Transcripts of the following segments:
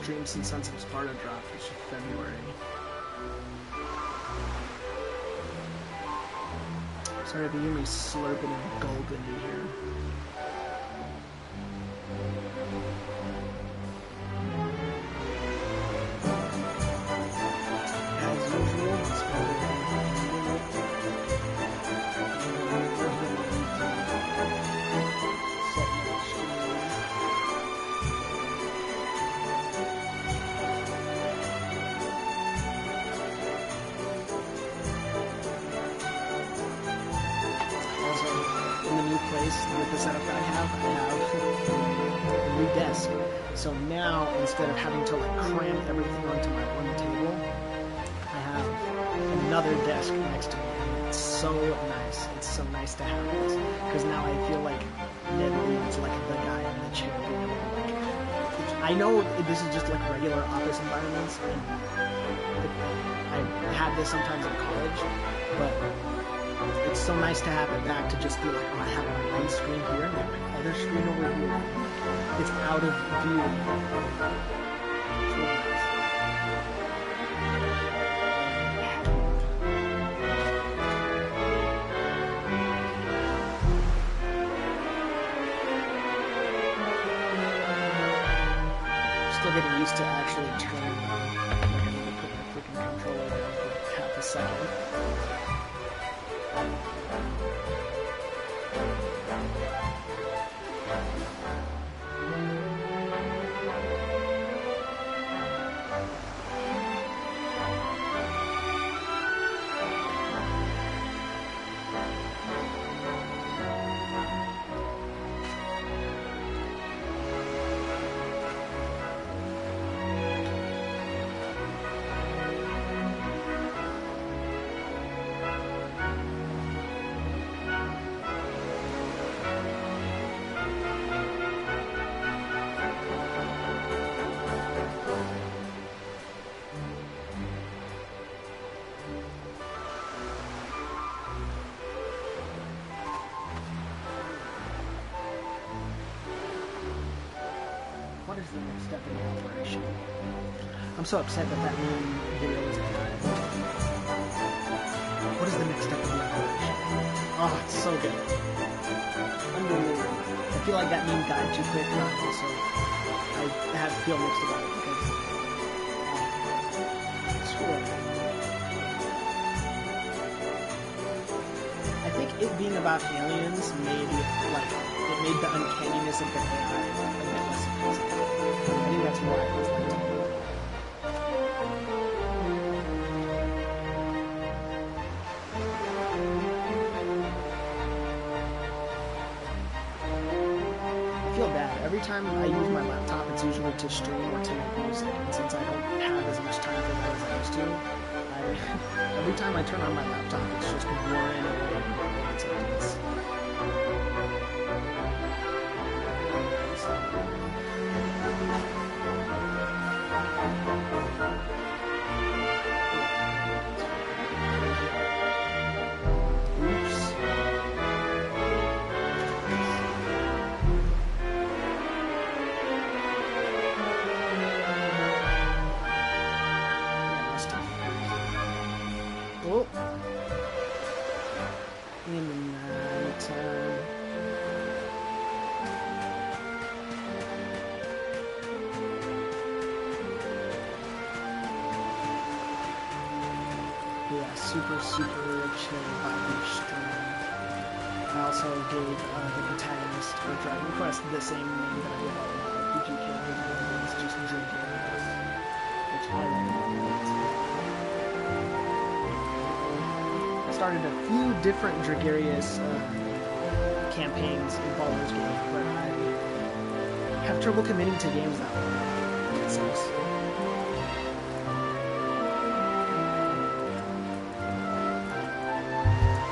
stream since Sons of Sparta dropped, which is February. Sorry if you hear me slurping and gulping in here. As usual, it's with the setup that I have a new desk. So now, instead of having to like cram everything onto my one table, I have another desk next to me, and it's so nice. It's so nice to have this, because now I feel like Ned Leeds like the guy in the chair. I know this is just like regular office environments, and I had this sometimes in college, but it's so nice to have it back to just be like, oh, I have my one screen here and my other screen over here. It's out of view. It's really nice. I'm still getting used to actually turning on. I need to put my freaking controller down for half a second. What is the next step in the operation? I'm so upset that that meme video was died. What is the next step in the operation? Oh, it's so good. Unbelievable. I feel like that meme died too quick, and also I had to feel mixed about it because screw it. I think it being about aliens made the uncanniness of the AI a bit less impressive. I think that's why it was like that. I feel bad. Every time I use my laptop, it's usually to stream or to make music. And since I don't have as much time for that as I used to, every time I turn on my laptop, it's just whirring away. It's super chill vibe stream. I also gave the protagonist for Dragon Quest the same name that I gave all the RPG characters, and it's just Dragarius, which I love. I started a few different Dragarius campaigns in Baldur's Gate, but I have trouble committing to games that way. It sucks.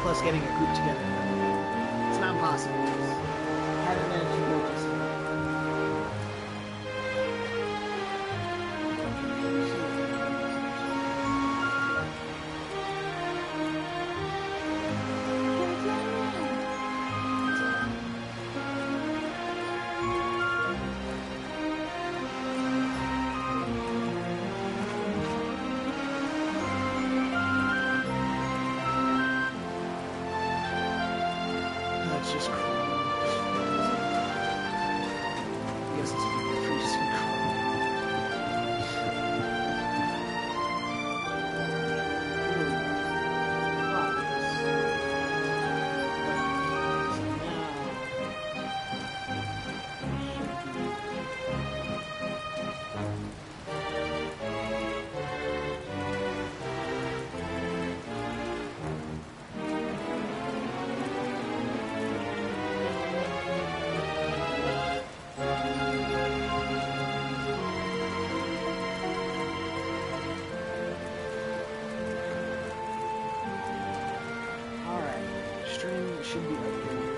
Plus getting a group together. It's not possible. I haven't managed to work this yet. it should be updated.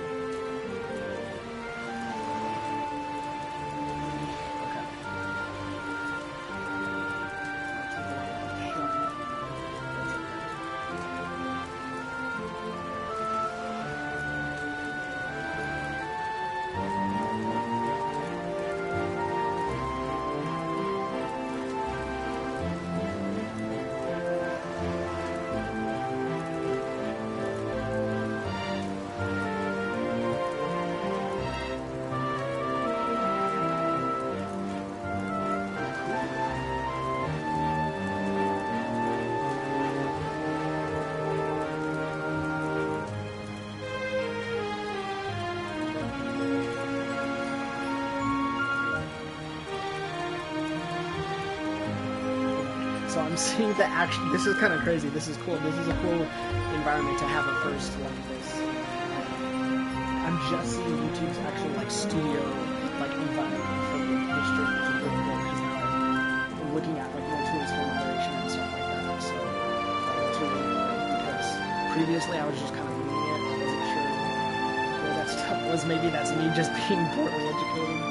So I'm seeing the action. This is kind of crazy. This is cool. This is a cool environment to have a first like this. I'm just seeing YouTube's actual like studio like environment for the stream, which is really cool because now I'm looking at like more tools for moderation and stuff like that. So it's really cool because previously I was just kind of reading it. I wasn't sure where that stuff was. Maybe that's me just being poorly educated.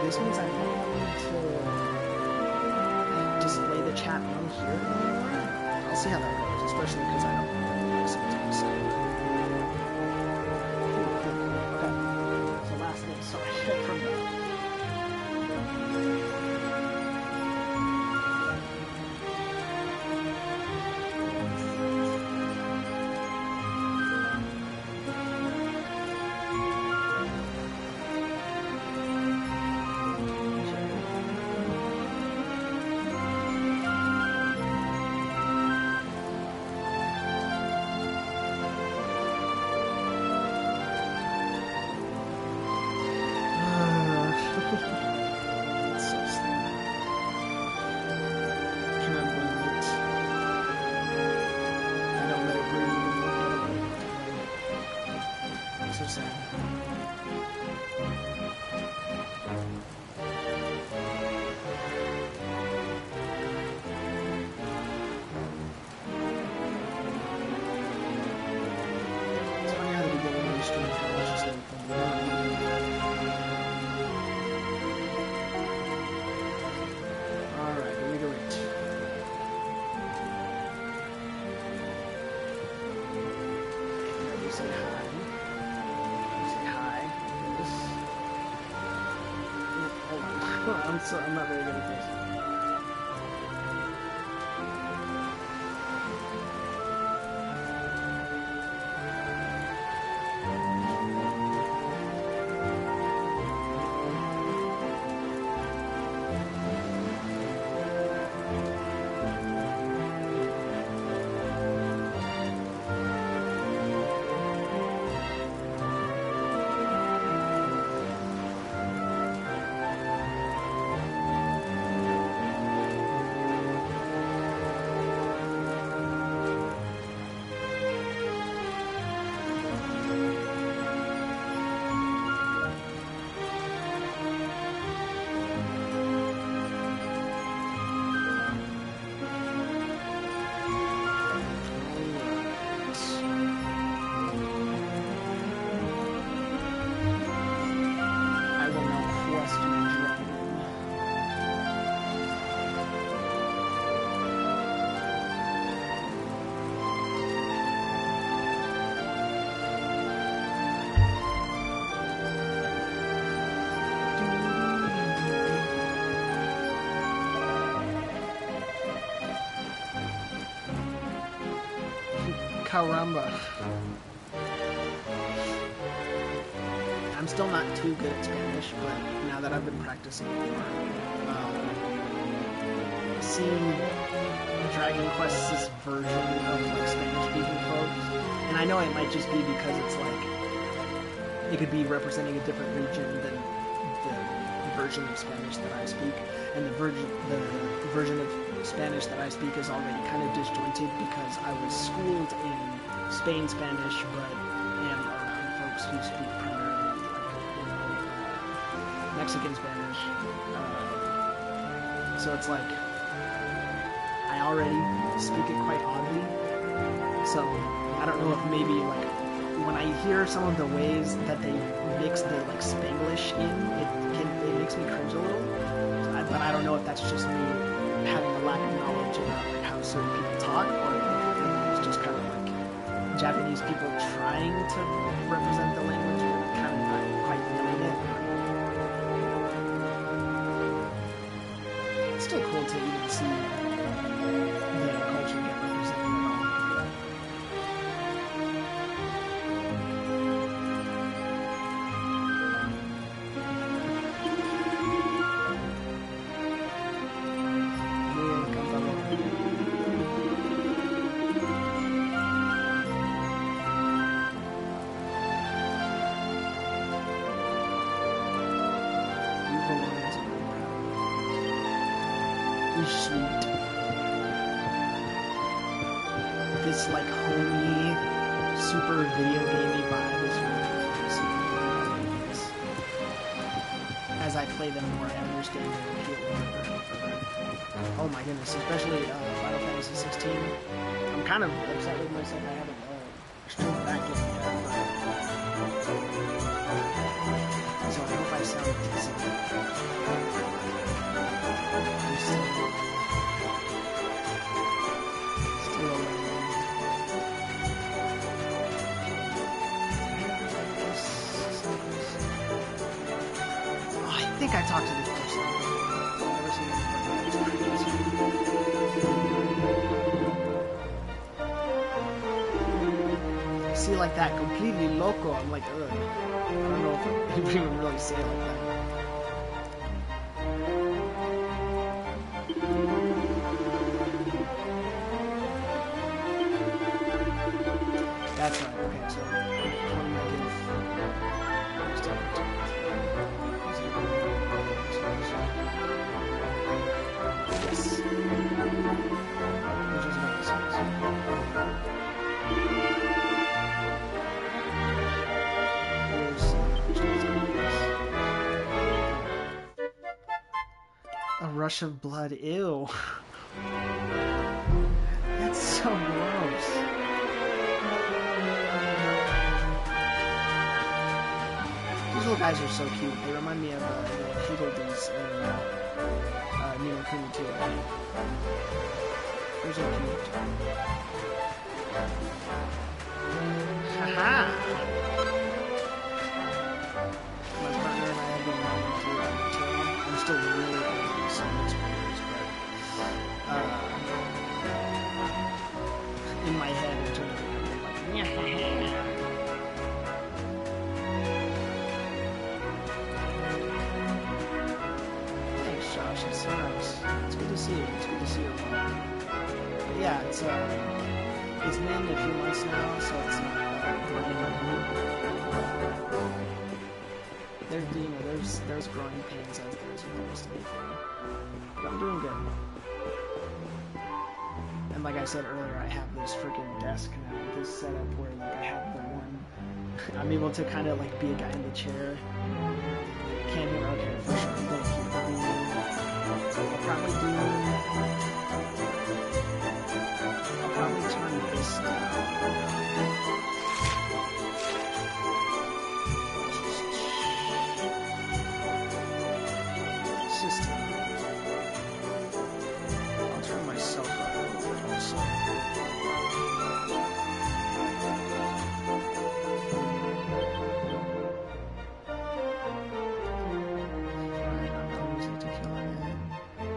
This means I might need to display the chat on here. I'll see how that goes, especially because I don't know that sometimes. Okay. So last name, sorry, from that. So sad. It's funny how the beginning of the stream was just like alright, here we go. You say hi. I'm not very good at this. Caramba. I'm still not too good at Spanish, but now that I've been practicing more, seeing Dragon Quest's version of like Spanish-speaking folks, and I know it might just be because it's like it could be representing a different region than the version of Spanish that I speak, and the version of Spanish that I speak is already kind of disjointed because I was schooled in Spain Spanish, but am around folks who speak primarily Mexican Spanish. So it's like I already speak it quite oddly. So I don't know if maybe like when I hear some of the ways that they mix the like Spanglish in, it makes me cringe a little. But I don't know if that's just me having a lack of knowledge about like how certain people talk, or if it's just kind of like Japanese people trying to represent the language but kind of not quite feeling it. It's still cool to even see the culture get represented at all. Sweet. This like homey, super video gamey vibe is really nice. As I play them more, I understand their appeal further. Oh my goodness, especially Final Fantasy 16. I'm kind of upset with myself I haven't streamed that game yet. So I hope I sound decent. I think I talked to this person. I've never seen anybody. See, like that, completely loco. I'm like, ugh. I don't know if anybody would really say it like that. That's right, okay, so I'm gonna give yes. Which is what it says. A rush of blood, ew. That's so gross. These little guys are so cute. They remind me of the Higgledies in Ni no Kuni 2. They're so cute. Haha! My partner and I have been wanting to I'm still really early in some spoilers, but in my head it turned out to be like, thanks, Josh. It's so nice. It's good to see you. It's good to see you. But yeah, it's been a few months now, so it's not running on me. There's growing pains as there's almost anything. But I'm doing good. And like I said earlier, I have this freaking desk now, this setup where like I have the one. I'm able to kind of like be a guy in the chair. Can't hear. Okay, for sure. I'm gonna keep doing. I'll probably turn this down. System. I'll turn myself up a little bit also.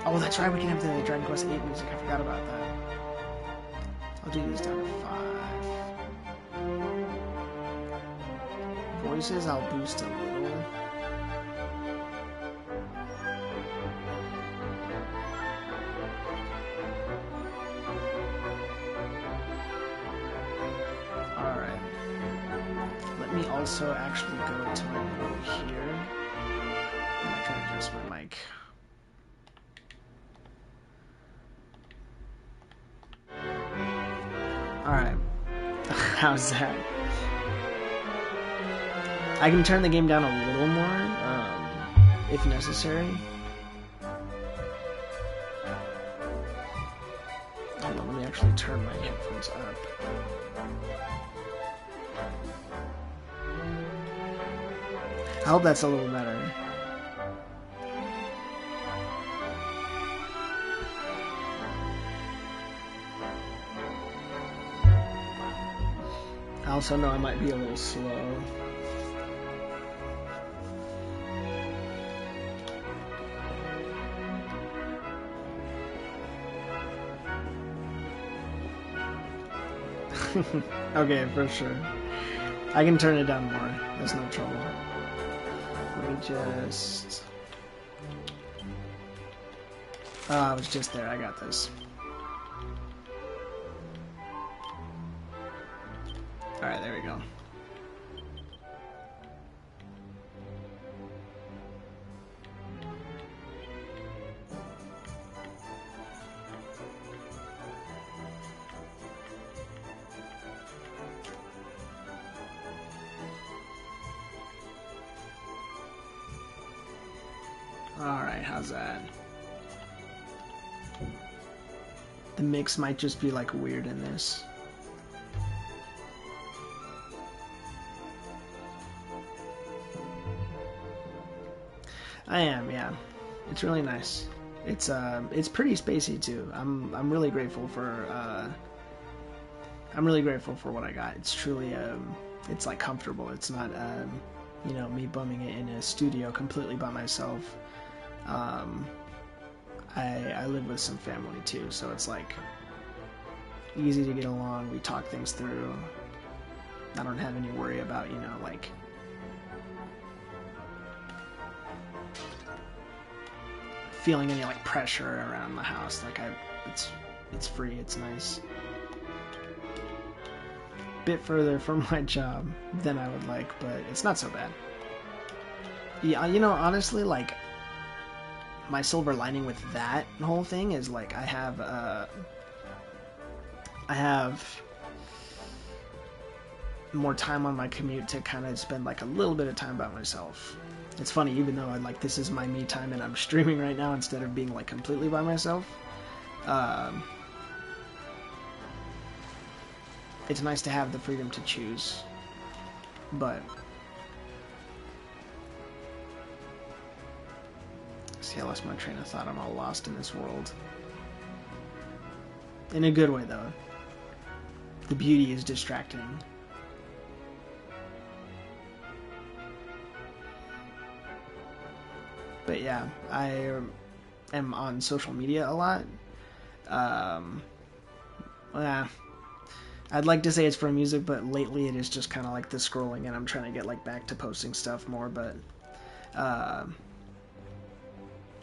Oh, that's right, we can have the Dragon Quest 8 music. I forgot about that. I'll do these down to 5. voices, I'll boost a little. Alright. Let me also actually go to my menu here. And I can adjust my mic. Alright. How's that? I can turn the game down a little more, if necessary. Hold on, let me actually turn my headphones up. I hope that's a little better. I also know I might be a little slow. Okay, for sure. I can turn it down more. There's no trouble. Let me just... Oh, I was just there. I got this. Alright, there we go. Alright, how's that? The mix might just be like weird in this. I am, yeah. It's really nice. It's pretty spacey too. I'm really grateful for what I got. It's truly it's like comfortable. It's not you know, me bumming it in a studio completely by myself. I live with some family too, so it's like easy to get along. We talk things through. I don't have any worry about, you know, like feeling any like pressure around the house. Like it's free. It's nice. Bit further from my job than I would like, but it's not so bad. Yeah, you know, honestly, like my silver lining with that whole thing is like I have more time on my commute to kind of spend like a little bit of time by myself. It's funny, even though I like this is my me time and I'm streaming right now instead of being like completely by myself. It's nice to have the freedom to choose, but see, I lost my train of thought. I'm all lost in this world. In a good way, though. The beauty is distracting. But yeah, I am on social media a lot. Yeah, I'd like to say it's for music, but lately it is just kind of like the scrolling, and I'm trying to get like back to posting stuff more. But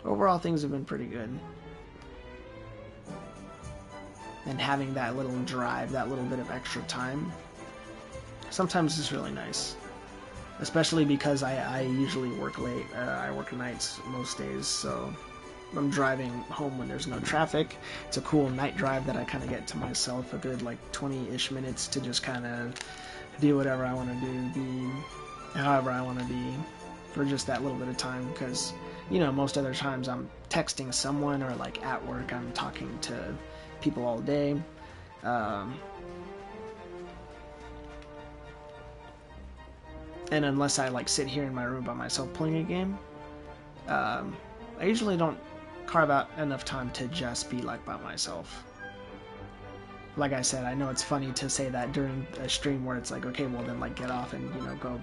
overall, things have been pretty good. And having that little drive, that little bit of extra time, sometimes is really nice. Especially because I usually work late. I work nights most days, so I'm driving home when there's no traffic. It's a cool night drive that I kind of get to myself, a good like 20-ish minutes to just kind of do whatever I want to do, be however I want to be for just that little bit of time, because, you know, most other times I'm texting someone or like at work I'm talking to people all day. And unless I like sit here in my room by myself playing a game, I usually don't carve out enough time to just be like by myself. Like I said, I know it's funny to say that during a stream where it's like, okay, well then like get off and, you know, go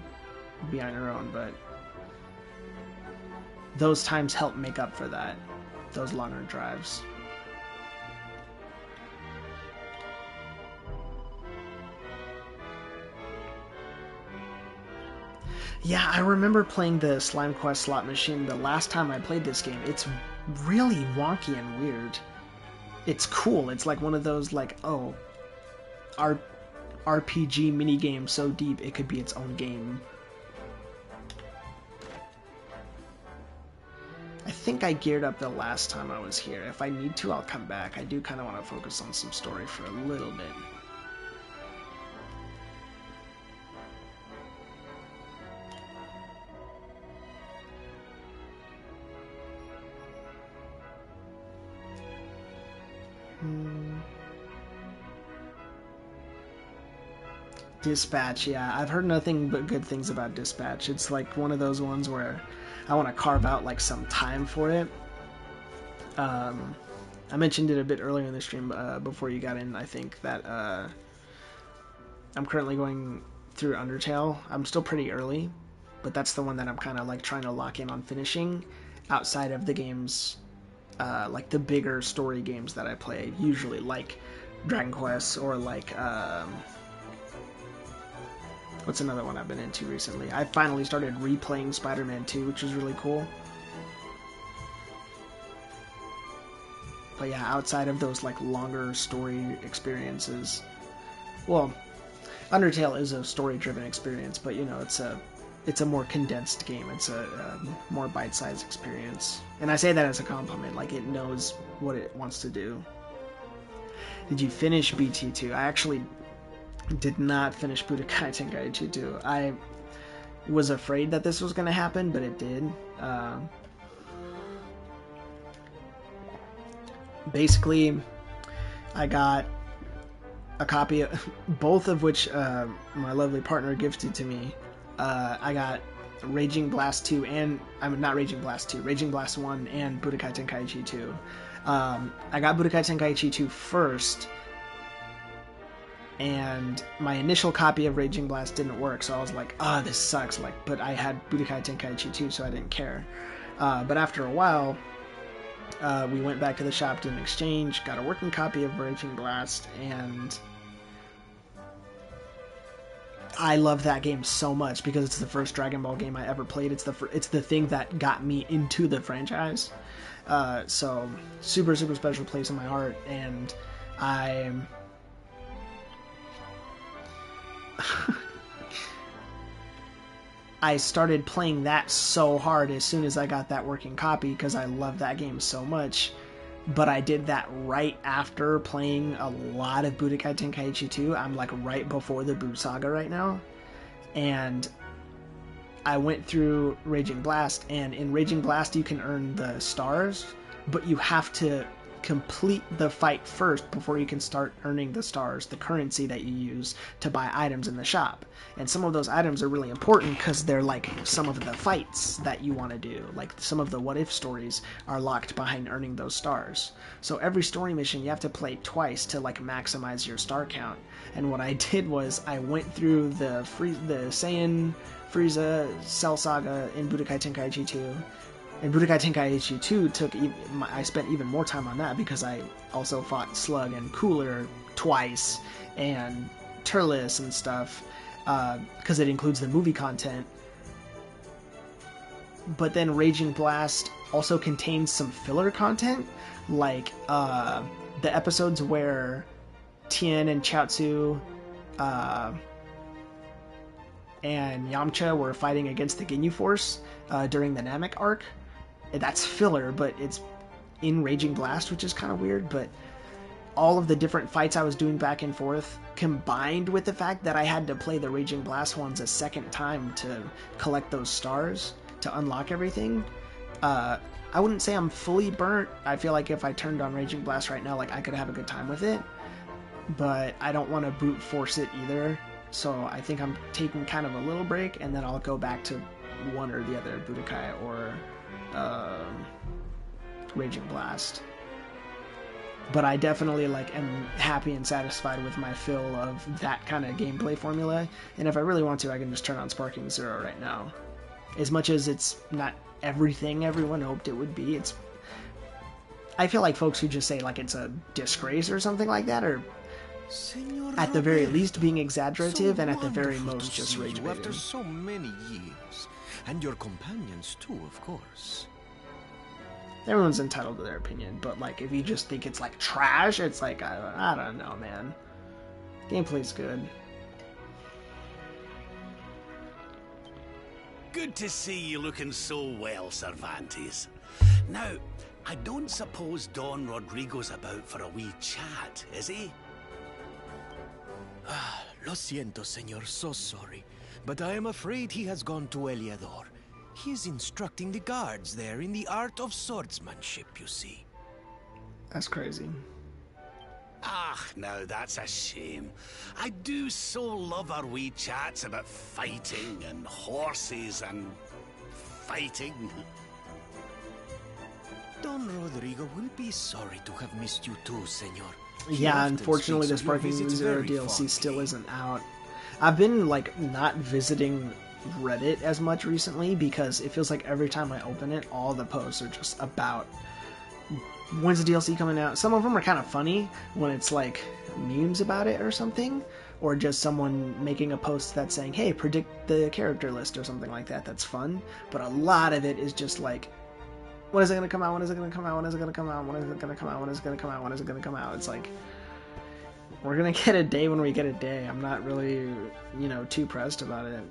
be on your own, but those times help make up for that, those longer drives. Yeah, I remember playing the Slime Quest slot machine the last time I played this game. It's really wonky and weird. It's cool. It's like one of those like, oh, RPG mini game so deep it could be its own game. I think I geared up the last time I was here. If I need to, I'll come back. I do kind of want to focus on some story for a little bit. Dispatch, yeah. I've heard nothing but good things about Dispatch. It's like one of those ones where I want to carve out like some time for it. I mentioned it a bit earlier in the stream before you got in, I think, that I'm currently going through Undertale. I'm still pretty early, but that's the one that I'm kind of like trying to lock in on finishing outside of the games, like the bigger story games that I play, usually like Dragon Quest or like... what's another one I've been into recently? I finally started replaying Spider-Man 2, which is really cool. But yeah, outside of those like longer story experiences, well, Undertale is a story-driven experience, but you know, it's a more condensed game. It's a more bite-sized experience, and I say that as a compliment. Like it knows what it wants to do. Did you finish BT2? I actually did not finish Budokai Tenkaichi 2. I was afraid that this was going to happen, but it did. Basically, I got a copy of both of which my lovely partner gifted to me. I got Raging Blast 2 and not Raging Blast 2, Raging Blast 1 and Budokai Tenkaichi 2. I got Budokai Tenkaichi 2 first, and my initial copy of Raging Blast didn't work, so I was like, this sucks. Like, but I had Budokai Tenkaichi 2, so I didn't care. But after a while, we went back to the shop, did an exchange, got a working copy of Raging Blast, and I love that game so much because it's the first Dragon Ball game I ever played. It's the thing that got me into the franchise. So super, super special place in my heart, and I started playing that so hard as soon as I got that working copy because I love that game so much. But I did that right after playing a lot of Budokai Tenkaichi 2. I'm like right before the Boot Saga right now. And I went through Raging Blast, and in Raging Blast you can earn the stars, but you have to complete the fight first before you can start earning the stars, the currency that you use to buy items in the shop. And some of those items are really important because they're like some of the fights that you want to do. Like some of the what if stories are locked behind earning those stars. So every story mission you have to play twice to like maximize your star count. And what I did was I went through the Saiyan Frieza Cell Saga in Budokai Tenkaichi 2. And Budokai Tenkaichi 2 I spent even more time on that because I also fought Slug and Cooler twice, and Turles and stuff, because it includes the movie content. But then Raging Blast also contains some filler content, like the episodes where Tien and Chaozu and Yamcha were fighting against the Ginyu Force during the Namek arc. That's filler, but it's in Raging Blast, which is kind of weird. But all of the different fights I was doing back and forth, combined with the fact that I had to play the Raging Blast ones a second time to collect those stars to unlock everything, I wouldn't say I'm fully burnt. I feel like if I turned on Raging Blast right now, like I could have a good time with it, but I don't want to brute force it either. So I think I'm taking kind of a little break, and then I'll go back to one or the other, Budokai or Raging Blast. But I definitely like am happy and satisfied with my fill of that kind of gameplay formula, and if I really want to, I can just turn on Sparking Zero right now. As much as it's not everything everyone hoped it would be, I feel like folks who just say like it's a disgrace or something like that are Senor At the very Roberto, least being exaggerative, so and at the very wonderful most to just see rage you after baiting. so many years. And your companions too, of course. Everyone's entitled to their opinion, but like if you just think it's like trash, it's like I don't know, man. Gameplay's good. Good to see you looking so well, Cervantes. Now, I don't suppose Don Rodrigo's about for a wee chat, is he? Lo siento, senor, so sorry. But I am afraid he has gone to Eliador. He is instructing the guards there in the art of swordsmanship, you see. That's crazy. Ah, now that's a shame. I do so love our wee chats about fighting and horses and fighting. Don Rodrigo will be sorry to have missed you too, senor. He Yeah, often unfortunately, speaks this of your Sparking Moon visits Zero very DLC fondly. still isn't out. I've been like not visiting Reddit as much recently because it feels like every time I open it, all the posts are just about when's the DLC coming out. Some of them are kind of funny when it's like memes about it or something, or just someone making a post that's saying, "Hey, predict the character list" or something like that. That's fun, but a lot of it is just like, when is it going to come out? When is it going to come out? When is it going to come out? When is it going to come out? When is it going to come out? When is it going to come out? It's like, we're going to get a day when we get a day. I'm not really, too pressed about it.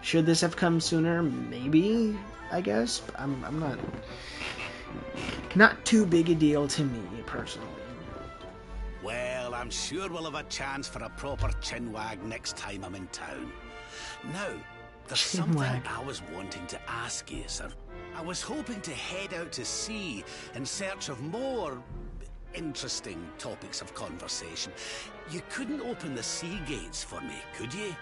Should this have come sooner? Maybe, I guess. But I'm not too big a deal to me, personally. Well, I'm sure we'll have a chance for a proper chinwag next time I'm in town. Now, there's something I was wanting to ask you, sir. I was hoping to head out to sea in search of more interesting topics of conversation. You couldn't open the sea gates for me, could you?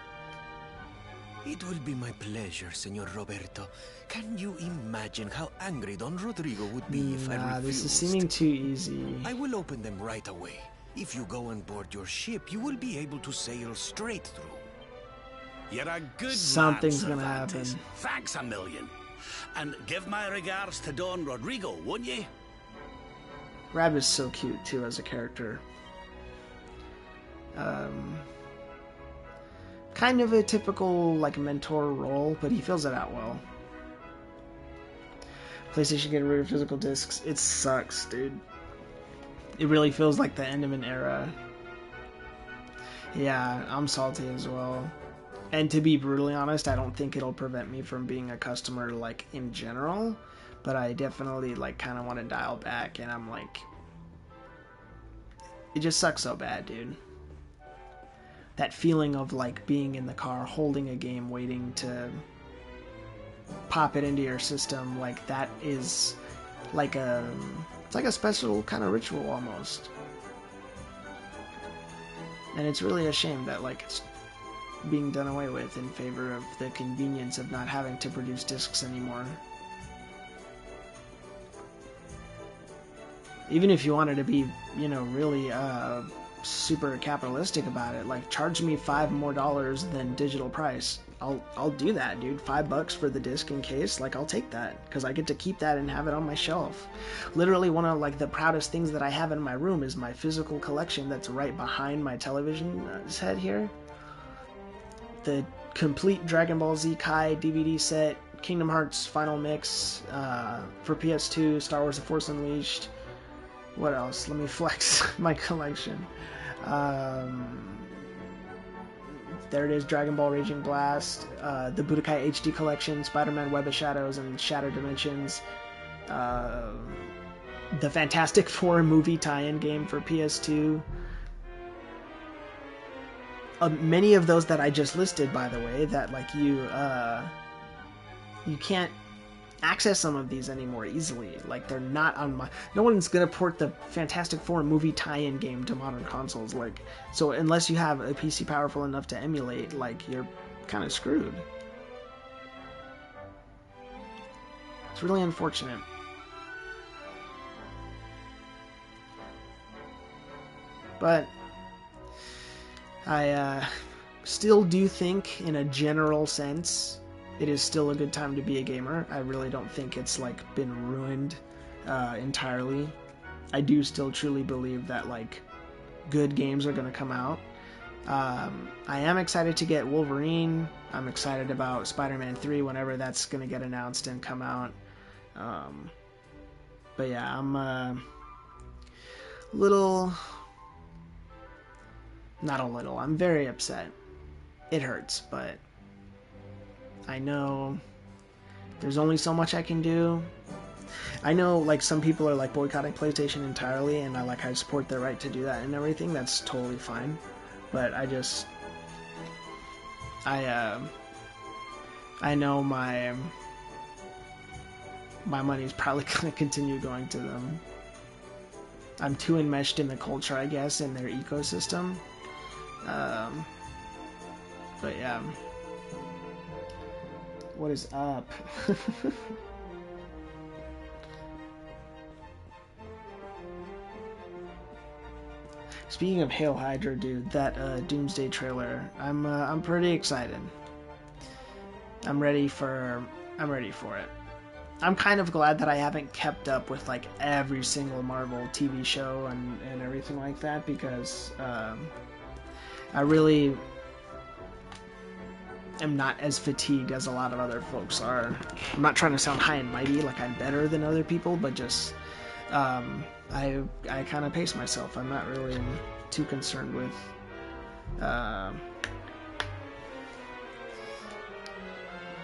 It will be my pleasure, Senor Roberto. Can you imagine how angry Don Rodrigo would be if I refused? This is seeming too easy. I will open them right away. If you go on board your ship, you will be able to sail straight through. You're a good Something's man, gonna Cervantes. happen. Thanks a million. And give my regards to Don Rodrigo, won't you? Rab is so cute, too, as a character. Kind of a typical, like, mentor role, but he fills it out well. PlayStation getting rid of physical discs. It sucks, dude. It really feels like the end of an era. Yeah, I'm salty as well. And to be brutally honest, I don't think it'll prevent me from being a customer, like, in general. But I definitely, like, kind of want to dial back, and I'm like... It just sucks so bad, dude. That feeling of, like, being in the car, holding a game, waiting to pop it into your system, like, that is like a... It's like a special kind of ritual, almost. And it's really a shame that, like, it's being done away with in favor of the convenience of not having to produce discs anymore. Even if you wanted to be, really super capitalistic about it, like, charge me $5 more than digital price. I'll do that, dude. $5 for the disc in case, like, I'll take that, because I get to keep that and have it on my shelf. Literally, one of, like, the proudest things that I have in my room is my physical collection that's right behind my television set here. The complete Dragon Ball Z Kai DVD set, Kingdom Hearts Final Mix, for PS2, Star Wars The Force Unleashed. What else? Let me flex my collection. There it is, Dragon Ball Raging Blast, the Budokai HD Collection, Spider-Man Web of Shadows and Shattered Dimensions, the Fantastic Four movie tie-in game for PS2. Many of those that I just listed, by the way, that, like, you can't access some of these anymore easily. Like, they're not on my... No one's gonna port the Fantastic Four movie tie-in game to modern consoles. Like, so unless you have a PC powerful enough to emulate, like, you're kind of screwed. It's really unfortunate. But I still do think, in a general sense, it is still a good time to be a gamer. I really don't think it's, like, been ruined entirely. I do still truly believe that, like, good games are going to come out. I am excited to get Wolverine. I'm excited about Spider-Man 3 whenever that's going to get announced and come out. But yeah, I'm I'm very upset. It hurts, but I know there's only so much I can do. I know, like, some people are, like, boycotting PlayStation entirely, and I support their right to do that and everything. That's totally fine. But I know my money's probably going to continue going to them. I'm too enmeshed in the culture, I guess, in their ecosystem. But yeah. What is up? Speaking of Hail Hydra, dude, that Doomsday trailer, I'm pretty excited. I'm ready for it. I'm kind of glad that I haven't kept up with like every single Marvel TV show and everything like that, because I really am not as fatigued as a lot of other folks are. I'm not trying to sound high and mighty like I'm better than other people, but just I kind of pace myself. I'm not really too concerned with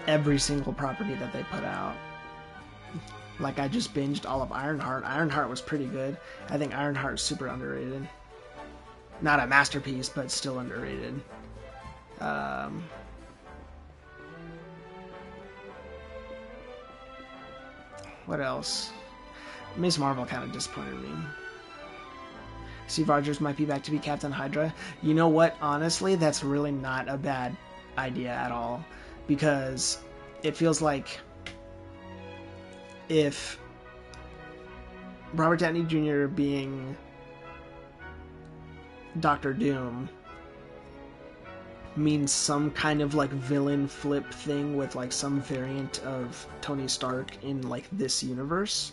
every single property that they put out. Like, I just binged all of Ironheart. Ironheart was pretty good. I think Ironheart is super underrated. Not a masterpiece, but still underrated. What else? Ms. Marvel kind of disappointed me. Steve Rogers might be back to be Captain Hydra. You know what? Honestly, that's really not a bad idea at all. Because it feels like if Robert Downey Jr. being Doctor Doom means some kind of like villain flip thing with like some variant of Tony Stark in like this universe,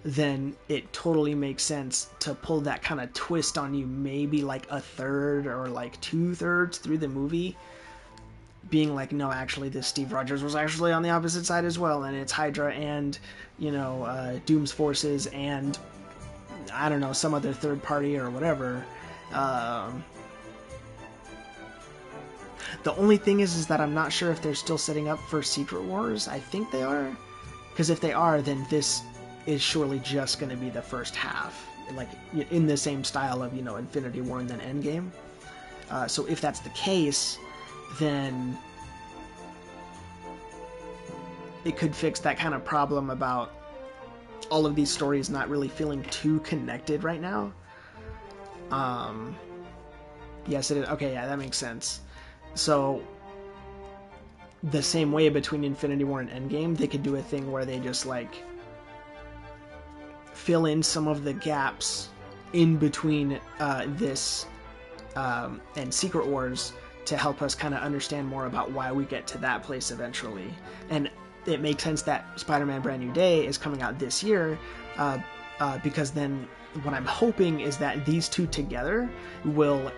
then it totally makes sense to pull that kind of twist on you, maybe like a third or like 2/3 through the movie, being like, no, actually this Steve Rogers was actually on the opposite side as well, and it's Hydra and, you know, Doom's forces and, I don't know, some other third party or whatever. The only thing is that I'm not sure if they're still setting up for Secret Wars. I think they are, because if they are, then this is surely just going to be the first half, like in the same style of, you know, Infinity War and then Endgame. So if that's the case, then it could fix that kind of problem about all of these stories not really feeling too connected right now. Yes, it is. Okay, yeah, that makes sense. So the same way between Infinity War and Endgame, they could do a thing where they just like fill in some of the gaps in between this and Secret Wars to help us kind of understand more about why we get to that place eventually. And it makes sense that Spider-Man Brand New Day is coming out this year, because then what I'm hoping is that these two together will,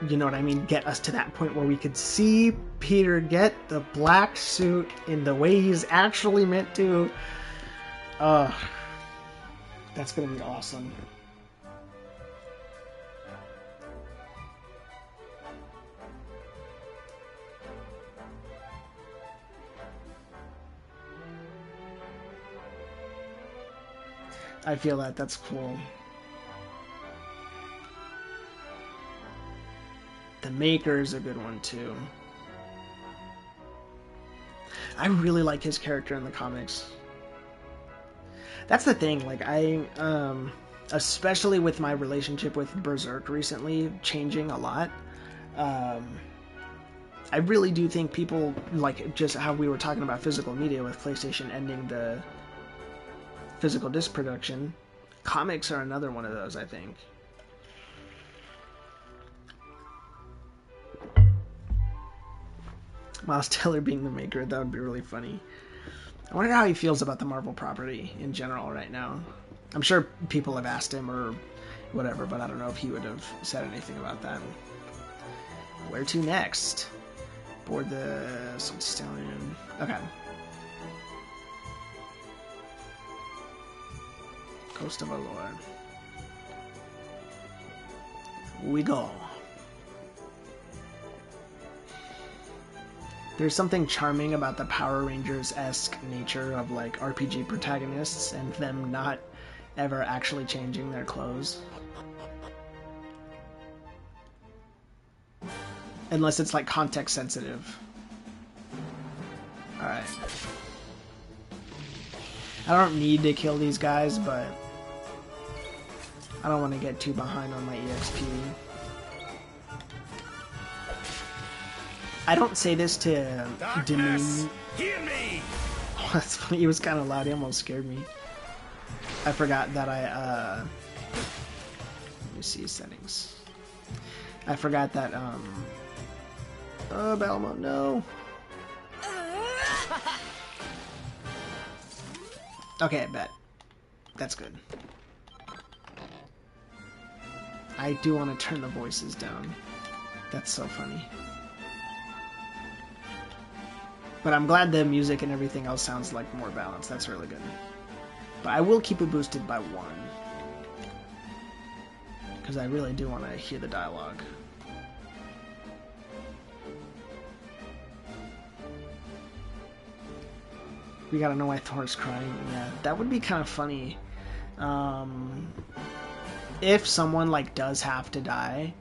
you know what I mean, get us to that point where we could see Peter get the black suit in the way he's actually meant to. That's gonna be awesome. I feel that. That's cool. The Maker is a good one too. I really like his character in the comics. That's the thing, like especially with my relationship with Berserk recently changing a lot, I really do think people, like just how we were talking about physical media with PlayStation ending the physical disc production, comics are another one of those, I think. Miles Teller being the Maker, that would be really funny. I wonder how he feels about the Marvel property in general right now. I'm sure people have asked him, or whatever, but I don't know if he would have said anything about that. Where to next? Board the Salt Stallion. Okay. Coast of Allure. We go. There's something charming about the Power Rangers-esque nature of like RPG protagonists and them not ever actually changing their clothes. Unless it's like context sensitive. Alright. I don't need to kill these guys, but I don't want to get too behind on my EXP. I don't say this to demean... Hear me! Oh, that's funny. He was kind of loud. He almost scared me. I forgot that let me see settings. I forgot that, oh, battle mode, no. Okay, I bet. That's good. I do want to turn the voices down. That's so funny. But I'm glad the music and everything else sounds like more balanced. That's really good. But I will keep it boosted by 1. Because I really do want to hear the dialogue. We gotta know why Thor's crying. Yeah, that would be kind of funny. If someone like does have to die.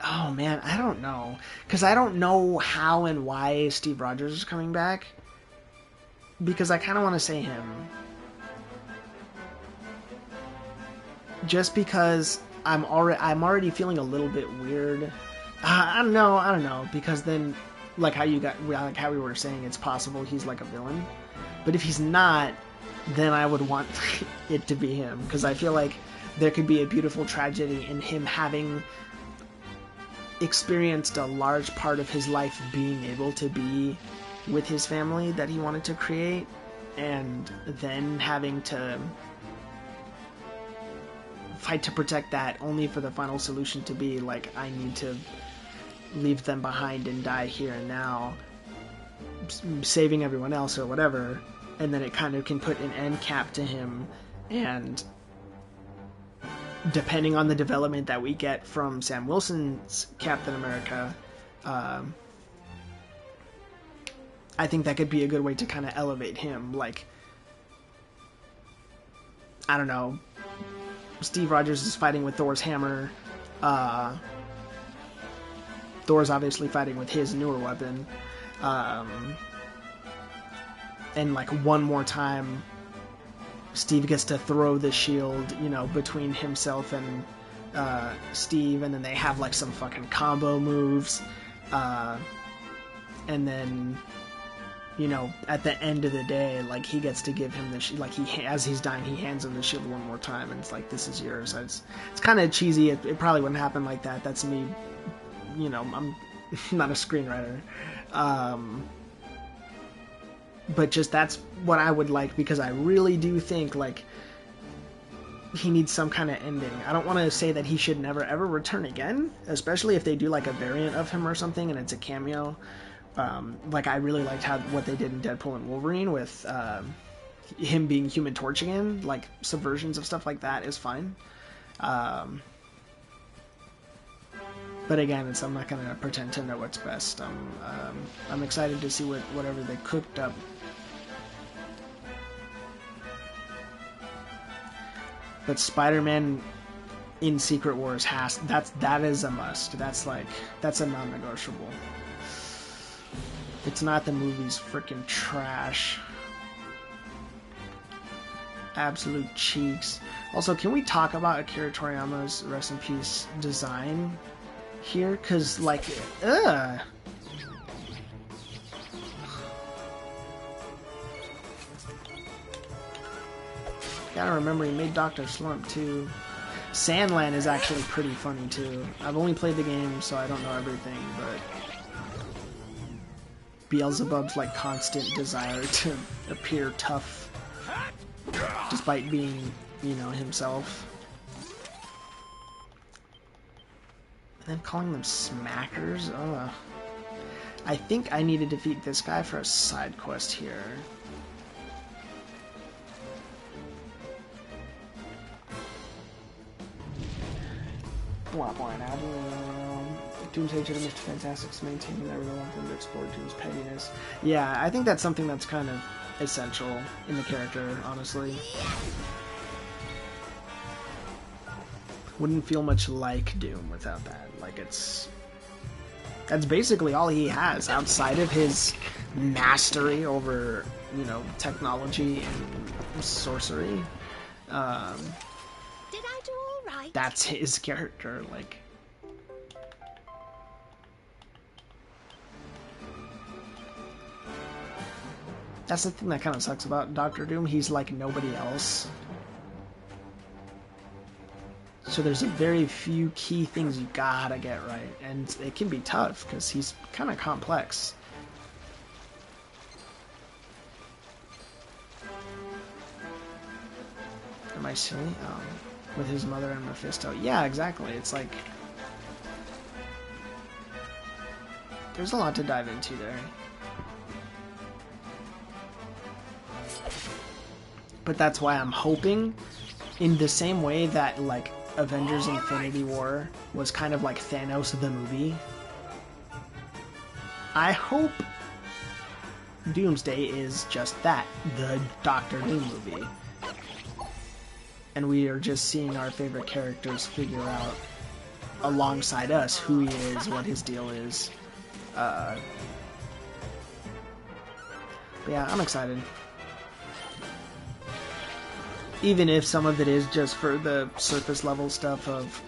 Oh man, I don't know. Because I don't know how and why Steve Rogers is coming back. Because I kind of want to say him. Just because I'm already feeling a little bit weird. I don't know. Because then, like how we were saying, it's possible he's like a villain. But if he's not, then I would want it to be him. Because I feel like there could be a beautiful tragedy in him having experienced a large part of his life being able to be with his family that he wanted to create, and then having to fight to protect that, only for the final solution to be like, I need to leave them behind and die here and now, saving everyone else or whatever, and then it kind of can put an end cap to him. And depending on the development that we get from Sam Wilson's Captain America, I think that could be a good way to kind of elevate him. Like, I don't know, Steve Rogers is fighting with Thor's hammer. Thor's obviously fighting with his newer weapon. And like one more time, Steve gets to throw the shield, you know, between himself and Steve, and then they have like some fucking combo moves. And then, you know, at the end of the day, like, he gets to give him the shield. Like, as he's dying, he hands him the shield one more time, and it's like, this is yours. It's kind of cheesy. It probably wouldn't happen like that. That's me, you know, I'm not a screenwriter. But just that's what I would like, because I really do think, like, he needs some kind of ending. I don't want to say that he should never ever return again, especially if they do like a variant of him or something and it's a cameo. Like, I really liked what they did in Deadpool and Wolverine with him being Human Torch again. Like, subversions of stuff like that is fine. But again, I'm not going to pretend to know what's best. I'm excited to see whatever they cooked up. But Spider-Man in Secret Wars that is a must. That's a non-negotiable. It's not the movie's freaking trash. Absolute cheeks. Also, can we talk about Akira Toriyama's rest in peace design here? Cause like, gotta remember he made Dr. Slump too. Sandland is actually pretty funny too. I've only played the game, so I don't know everything, but Beelzebub's like constant desire to appear tough despite being, you know, himself. And then calling them smackers? Ugh. I think I need to defeat this guy for a side quest here. Doom's hatred of Mr. Fantastic's maintaining that we don't want them to explore Doom's pettiness. Yeah, I think that's something that's kind of essential in the character, honestly. Wouldn't feel much like Doom without that. Like, that's basically all he has outside of his mastery over, you know, technology and sorcery. Did I do all right? That's his character, like. That's the thing that kind of sucks about Doctor Doom. He's like nobody else. So there's a very few key things you gotta get right, and it can be tough because he's kind of complex. Am I silly? With his mother and Mephisto. Yeah, exactly. It's like there's a lot to dive into there. But that's why I'm hoping, in the same way that, like, Avengers Infinity War was kind of like Thanos the movie, I hope Doomsday is just that, the Doctor Doom movie. And we are just seeing our favorite characters figure out, alongside us, who he is, what his deal is. But yeah, I'm excited. Even if some of it is just for the surface level stuff of,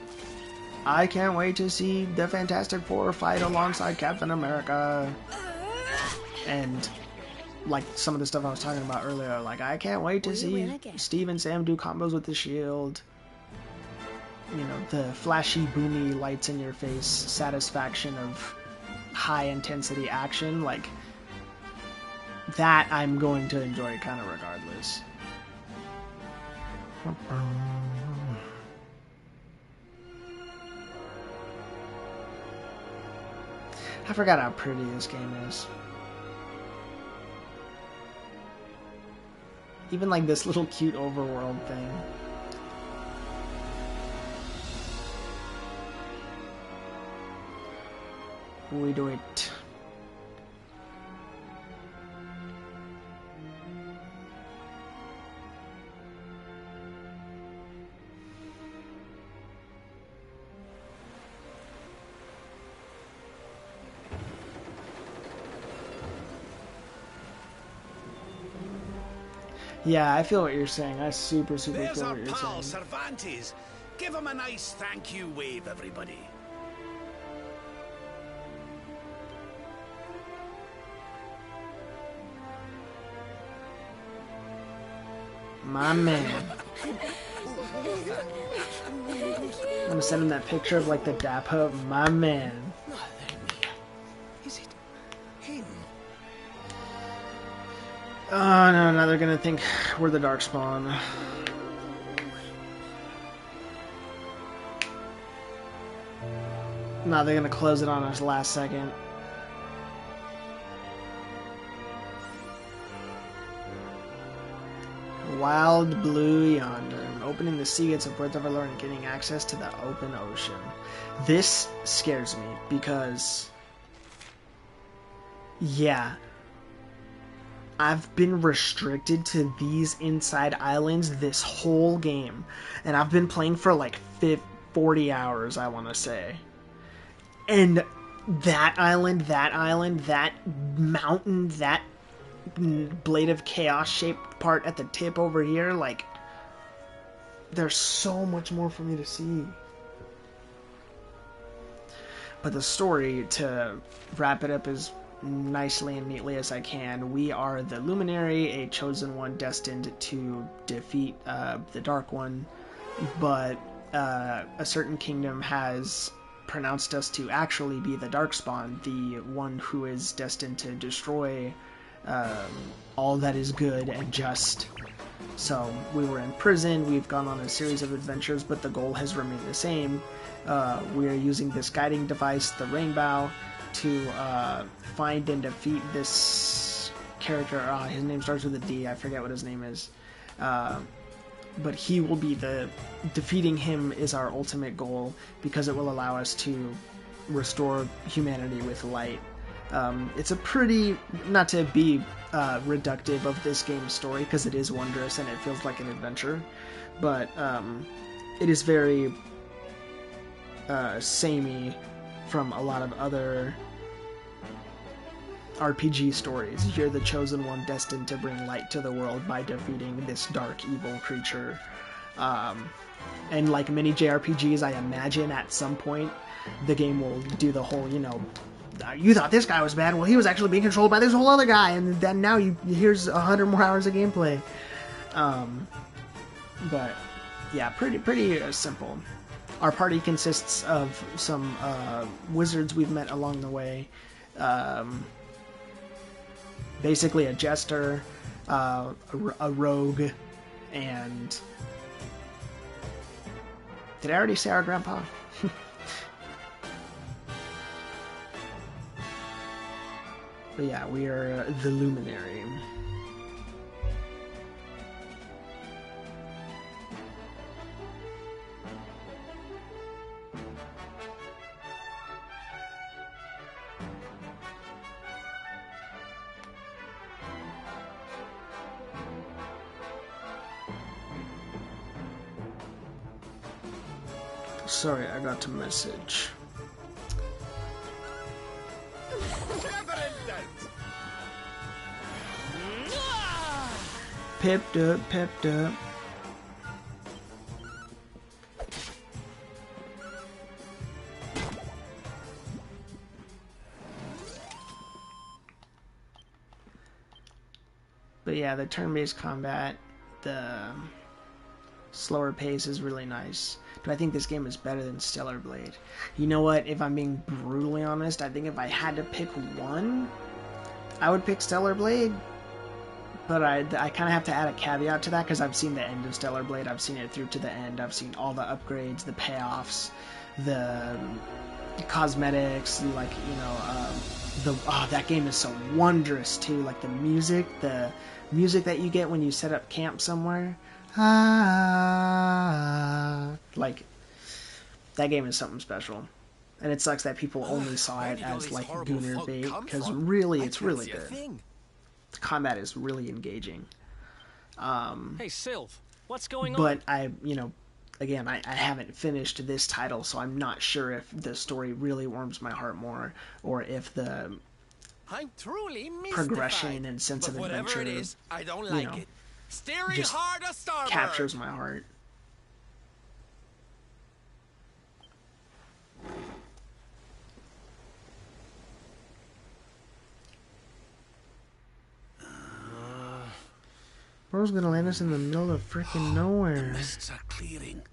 I can't wait to see the Fantastic Four fight alongside Captain America. And like some of the stuff I was talking about earlier, like I can't wait to see Steve and Sam do combos with the shield. You know, the flashy, boomy, lights in your face satisfaction of high intensity action, like that I'm going to enjoy kind of regardless. I forgot how pretty this game is. Even like this little cute overworld thing. We do it. Yeah, I feel what you're saying. I super There's feel our what you're pal, saying. Cervantes. Give him a nice thank you wave, everybody. My man. I'm gonna send him that picture of like the dap hub. My man. Mother mia. Is it him? Oh no, now they're gonna think we're the Darkspawn. Now they're gonna close it on us last second. Wild blue yonder, opening the sea gates of Breath of Lord and getting access to the open ocean. This scares me because, yeah, I've been restricted to these inside islands this whole game, and I've been playing for like 40 hours, I want to say. And that island, that mountain, that Blade of Chaos shaped part at the tip over here, like, there's so much more for me to see. But the story, to wrap it up as nicely and neatly as I can, we are the Luminary, a chosen one destined to defeat the Dark One, but a certain kingdom has pronounced us to actually be the Darkspawn, the one who is destined to destroy all that is good and just. So we were in prison, we've gone on a series of adventures, but the goal has remained the same. We are using this guiding device, the Rainbow, to find and defeat this character. His name starts with a D, I forget what his name is. But he will be defeating him is our ultimate goal, because it will allow us to restore humanity with light. It's a pretty, not to be reductive of this game's story, because it is wondrous and it feels like an adventure, but it is very samey from a lot of other RPG stories. You're the chosen one destined to bring light to the world by defeating this dark, evil creature. And like many JRPGs, I imagine at some point the game will do the whole, you thought this guy was bad, well, he was actually being controlled by this whole other guy, and then now here's 100 more hours of gameplay. But yeah, pretty simple. Our party consists of some wizards we've met along the way. Basically a jester, a rogue, and... Did I already say our grandpa? But yeah, we are the Luminary. Sorry, I got a message. Pepped up. But yeah, the turn-based combat, the slower pace is really nice. Do I think this game is better than Stellar Blade? You know what? If I'm being brutally honest, I think if I had to pick one, I would pick Stellar Blade. But I kind of have to add a caveat to that, because I've seen the end of Stellar Blade. I've seen it through to the end. I've seen all the upgrades, the payoffs, the cosmetics, like, that game is so wondrous too. Like the music that you get when you set up camp somewhere. Like, that game is something special. And it sucks that people only saw it as like Gooner bait, because really, it's really good. The combat is really engaging. Hey, Sylv, what's going on? But I haven't finished this title, so I'm not sure if the story really warms my heart more, or if the I'm truly progression and sense of adventure, it is, I don't like it. Steering just hard to starboard. Captures my heart. Bro's gonna land us in the middle of freaking nowhere. The mists are clearing.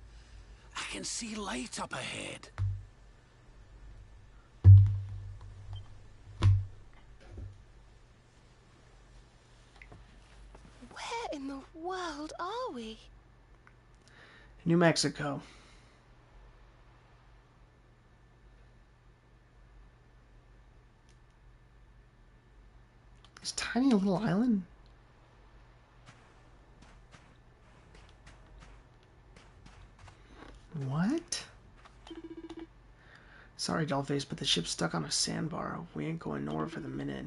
I can see light up ahead. Where in the world are we? New Mexico. This tiny little island. What? Sorry, Dollface, but the ship's stuck on a sandbar. We ain't going nowhere for the minute.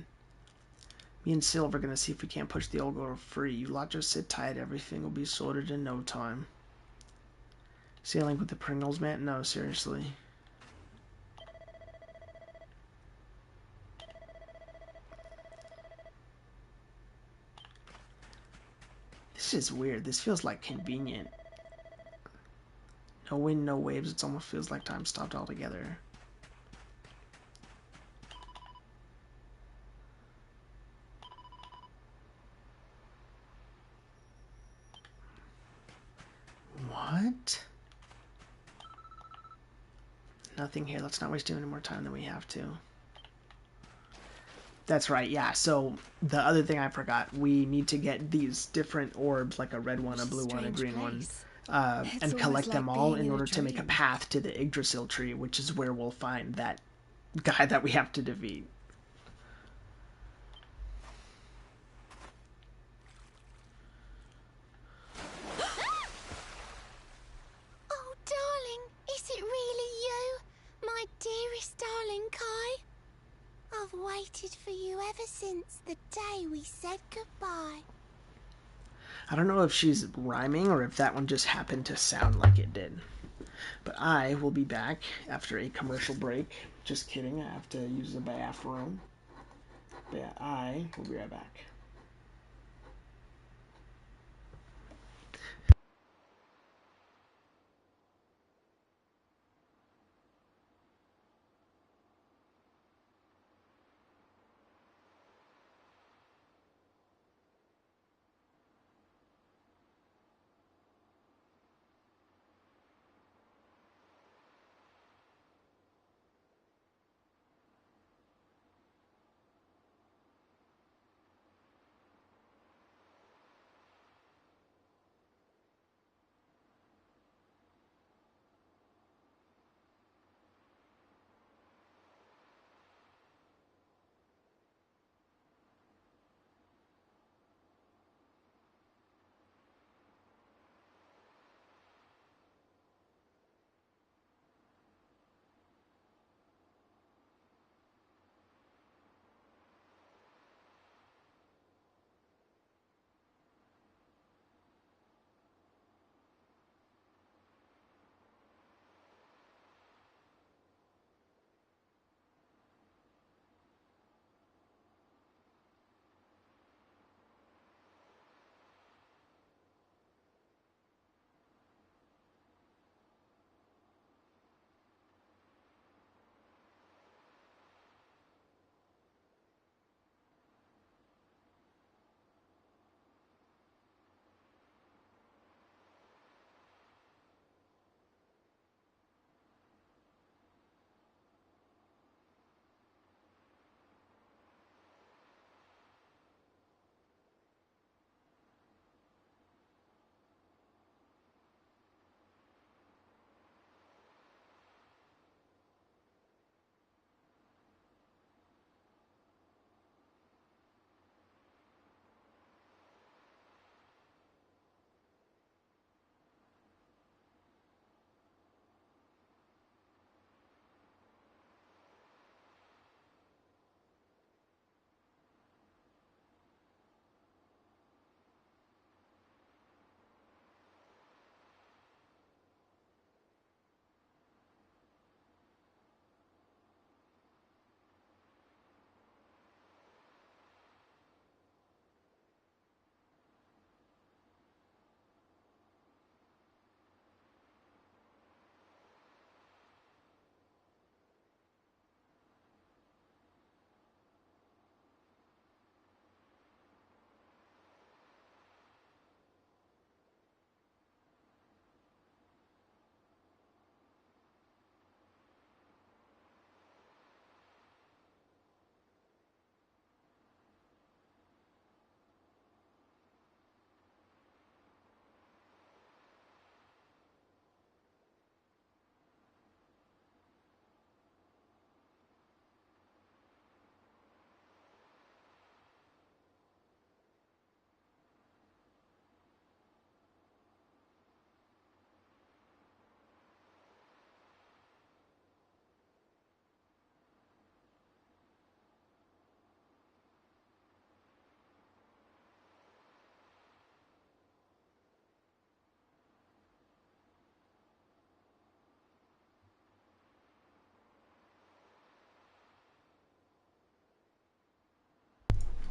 Me and Sylv are gonna see if we can't push the old girl free. You lot just sit tight. Everything will be sorted in no time. Sailing with the Pringles, man? No, seriously. This is weird. This feels like convenient. No wind, no waves. It almost feels like time stopped altogether. What? Nothing here. Let's not waste any more time than we have to. That's right, yeah. So the other thing I forgot, we need to get these different orbs, like a red one, a blue one, a green one, and collect them all in order to make a path to the Yggdrasil tree, which is where we'll find that guy that we have to defeat. Oh, darling, is it really you? My dearest darling Kai? I've waited for you ever since the day we said goodbye. I don't know if she's rhyming or if that one just happened to sound like it did. But I will be back after a commercial break. Just kidding, I have to use the bathroom. But yeah, I will be right back.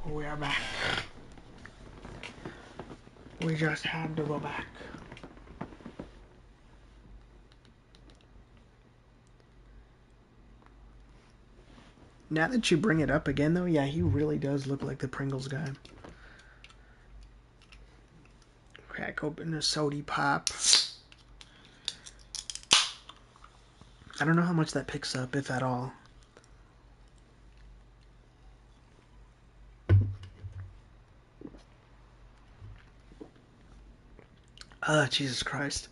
We are back. We just had to go back. Now that you bring it up again, though, yeah, he really does look like the Pringles guy. Crack open a sody pop. I don't know how much that picks up, if at all. Jesus Christ.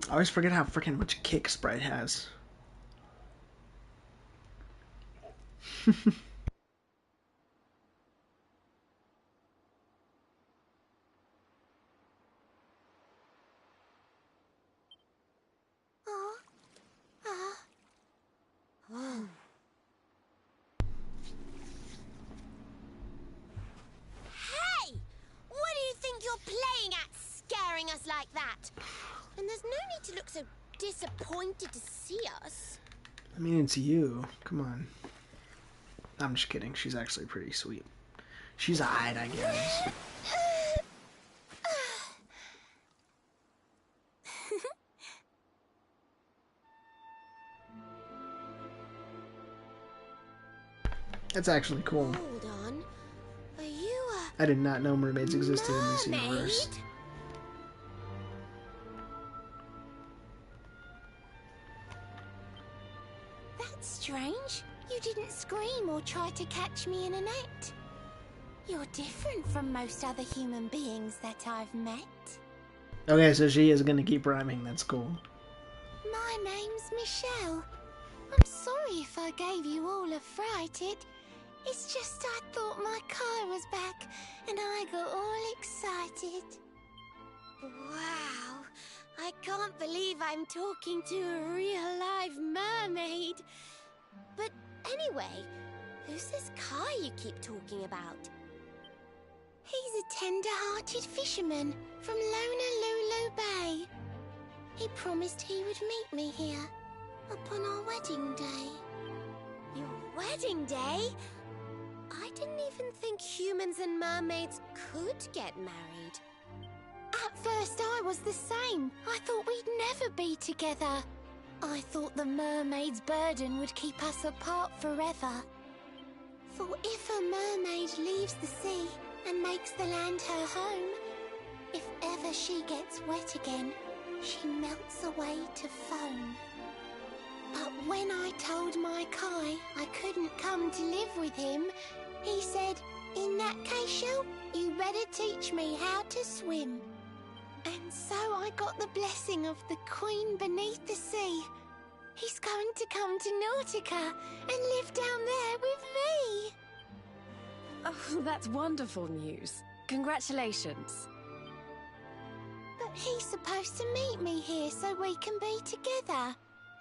I always forget how freaking much kick Sprite has. Hey! What do you think you're playing at, scaring us like that? And there's no need to look so disappointed to see us. I mean, it's you. Come on. I'm just kidding. She's actually pretty sweet. She's alright, I guess. That's actually cool. Hold on. Are you a I did not know mermaids existed in this universe. mermaid? That's strange. You didn't scream or try to catch me in a net. You're different from most other human beings that I've met. Okay, so she is gonna keep rhyming. That's cool. My name's Michelle. I'm sorry if I gave you all a fright. It's just I thought my car was back and I got all excited. Wow, I can't believe I'm talking to a real live mermaid. But anyway, who's this Kai you keep talking about? He's a tender-hearted fisherman from Lonalulu Bay. He promised he would meet me here upon our wedding day. Your wedding day? I didn't even think humans and mermaids could get married. At first I was the same. I thought we'd never be together. I thought the mermaid's burden would keep us apart forever. For if a mermaid leaves the sea and makes the land her home, if ever she gets wet again, she melts away to foam. But when I told my Kai I couldn't come to live with him, he said, "In that case, Shell, you better teach me how to swim." And so I got the blessing of the Queen beneath the sea. He's going to come to Nautica and live down there with me. Oh, that's wonderful news. Congratulations. But he's supposed to meet me here so we can be together.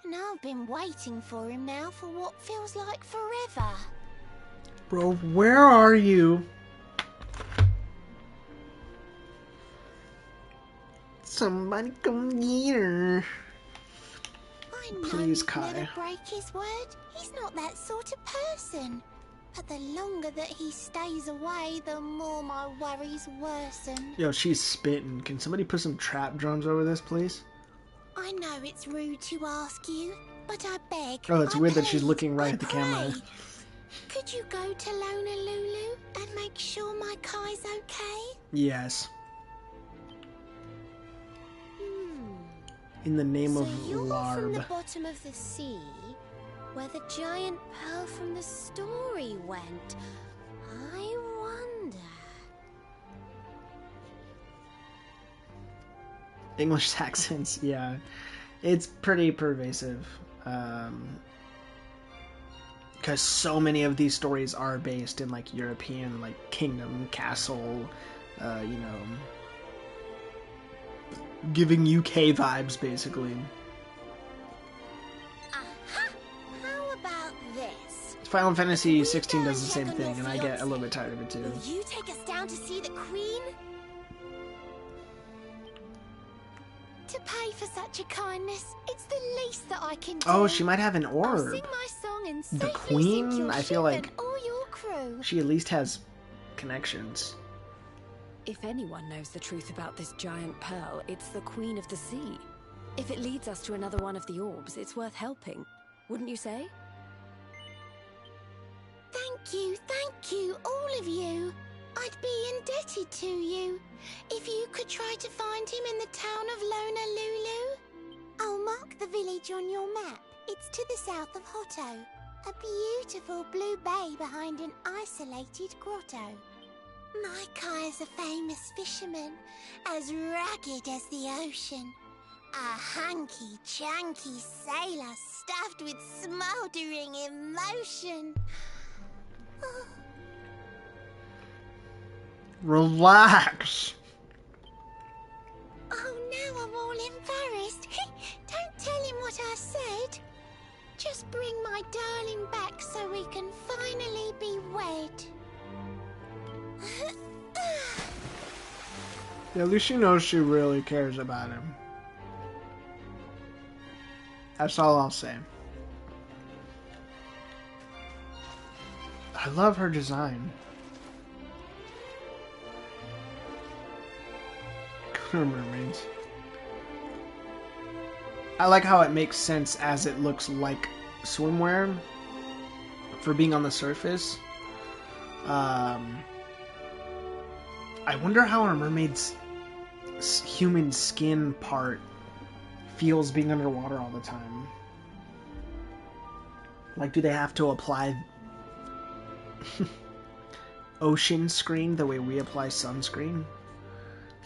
And I've been waiting for him now for what feels like forever. Bro, where are you? Somebody come here. I know Please, he'd Kai. never break his word. He's not that sort of person. But the longer that he stays away, the more my worries worsen. Yo, she's spitting. Can somebody put some trap drums over this, please? I know it's rude to ask you, but I beg. Oh, it's I weird that she's plead, looking right I at the camera. pray. Could you go to Lonalulu and make sure my Kai's okay? Yes. In the name So of you're from the Larb. bottom of the sea, where the giant pearl from the story went. I wonder. English accents, yeah. It's pretty pervasive. Because so many of these stories are based in, like, European, like, kingdom, castle, you know, giving UK vibes, basically. Aha! How about this? Final Fantasy We 16 go does the and same check on thing, your and I get a little fiancé. bit tired of it, too. Will you take us down to see the Queen? To pay for such a kindness, it's the least that I can do. Oh, she might have an I'll orb. sing my song and The safely Queen? sink your I feel ship like- and all your crew. She at least has connections. If anyone knows the truth about this giant pearl, it's the Queen of the Sea. If it leads us to another one of the orbs, it's worth helping. Wouldn't you say? Thank you, all of you. I'd be indebted to you. If you could try to find him in the town of Lonalulu. I'll mark the village on your map. It's to the south of Hotto. A beautiful blue bay behind an isolated grotto. My Kai's a famous fisherman, as rugged as the ocean. A hanky-chanky sailor stuffed with smouldering emotion. Relax. Oh, now I'm all embarrassed. Don't tell him what I said. Just bring my darling back so we can finally be wed. Yeah, at least she knows she really cares about him. That's all I'll say. I love her design. Mermaids. I like how it makes sense as it looks like swimwear for being on the surface. I wonder how our mermaid's human skin part feels being underwater all the time. Like, do they have to apply ocean screen the way we apply sunscreen?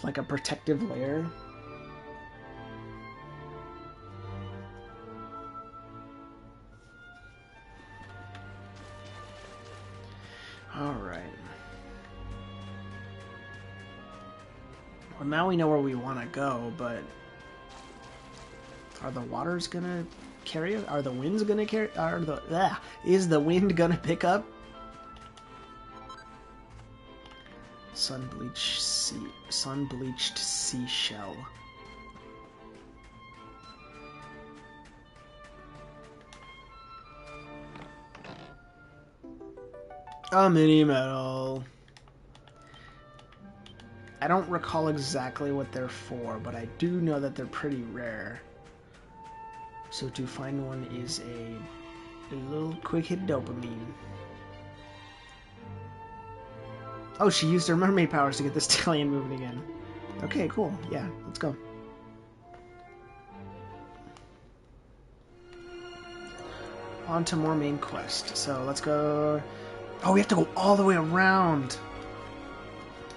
Like a protective layer? Alright. Well, now we know where we want to go, but are the waters gonna carry us? Are the winds gonna carry? Is the wind gonna pick up? Sun-bleached seashell. A mini medal. I don't recall exactly what they're for, but I do know that they're pretty rare. So to find one is a little quick hit dopamine. Oh, she used her mermaid powers to get the stallion moving again. Okay, cool. Yeah, let's go. On to more main quest. So let's go... Oh, we have to go all the way around.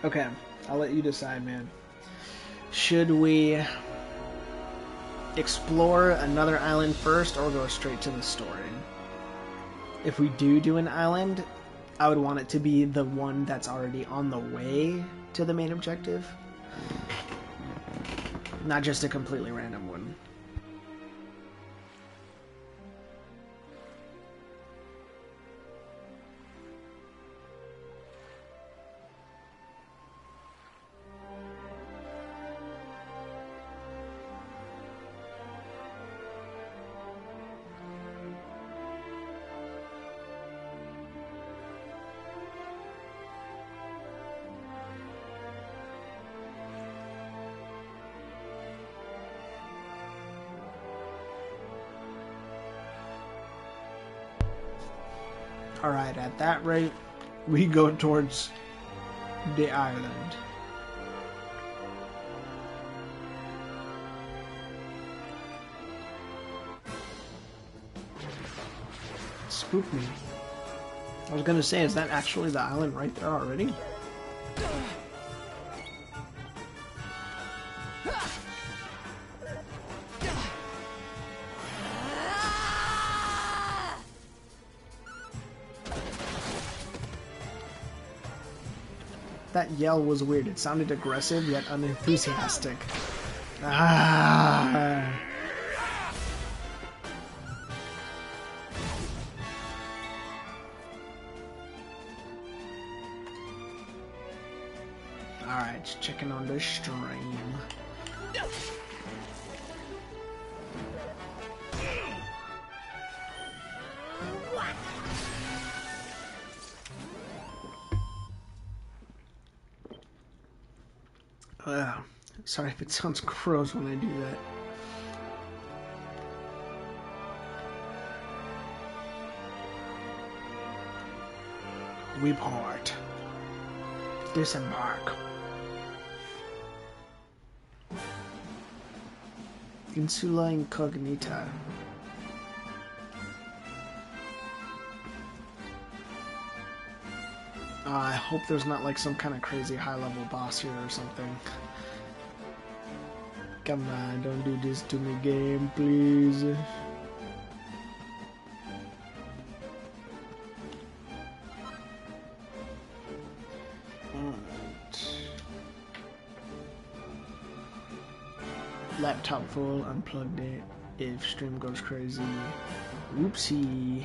Okay, I'll let you decide, man. Should we explore another island first or go straight to the story? If we do an island, I would want it to be the one that's already on the way to the main objective. Not just a completely random one. Alright, at that rate, we go towards the island. Spooked me. I was gonna say, is that actually the island right there already? That yell was weird. It sounded aggressive yet unenthusiastic. Ah. Alright, just checking on the stream. Sorry if it sounds gross when I do that. We part. Disembark. Insula Incognita. I hope there's not like some kind of crazy high-level boss here or something. Come on, don't do this to me, game, please. Alright. Laptop full, unplugged it. If stream goes crazy. Whoopsie.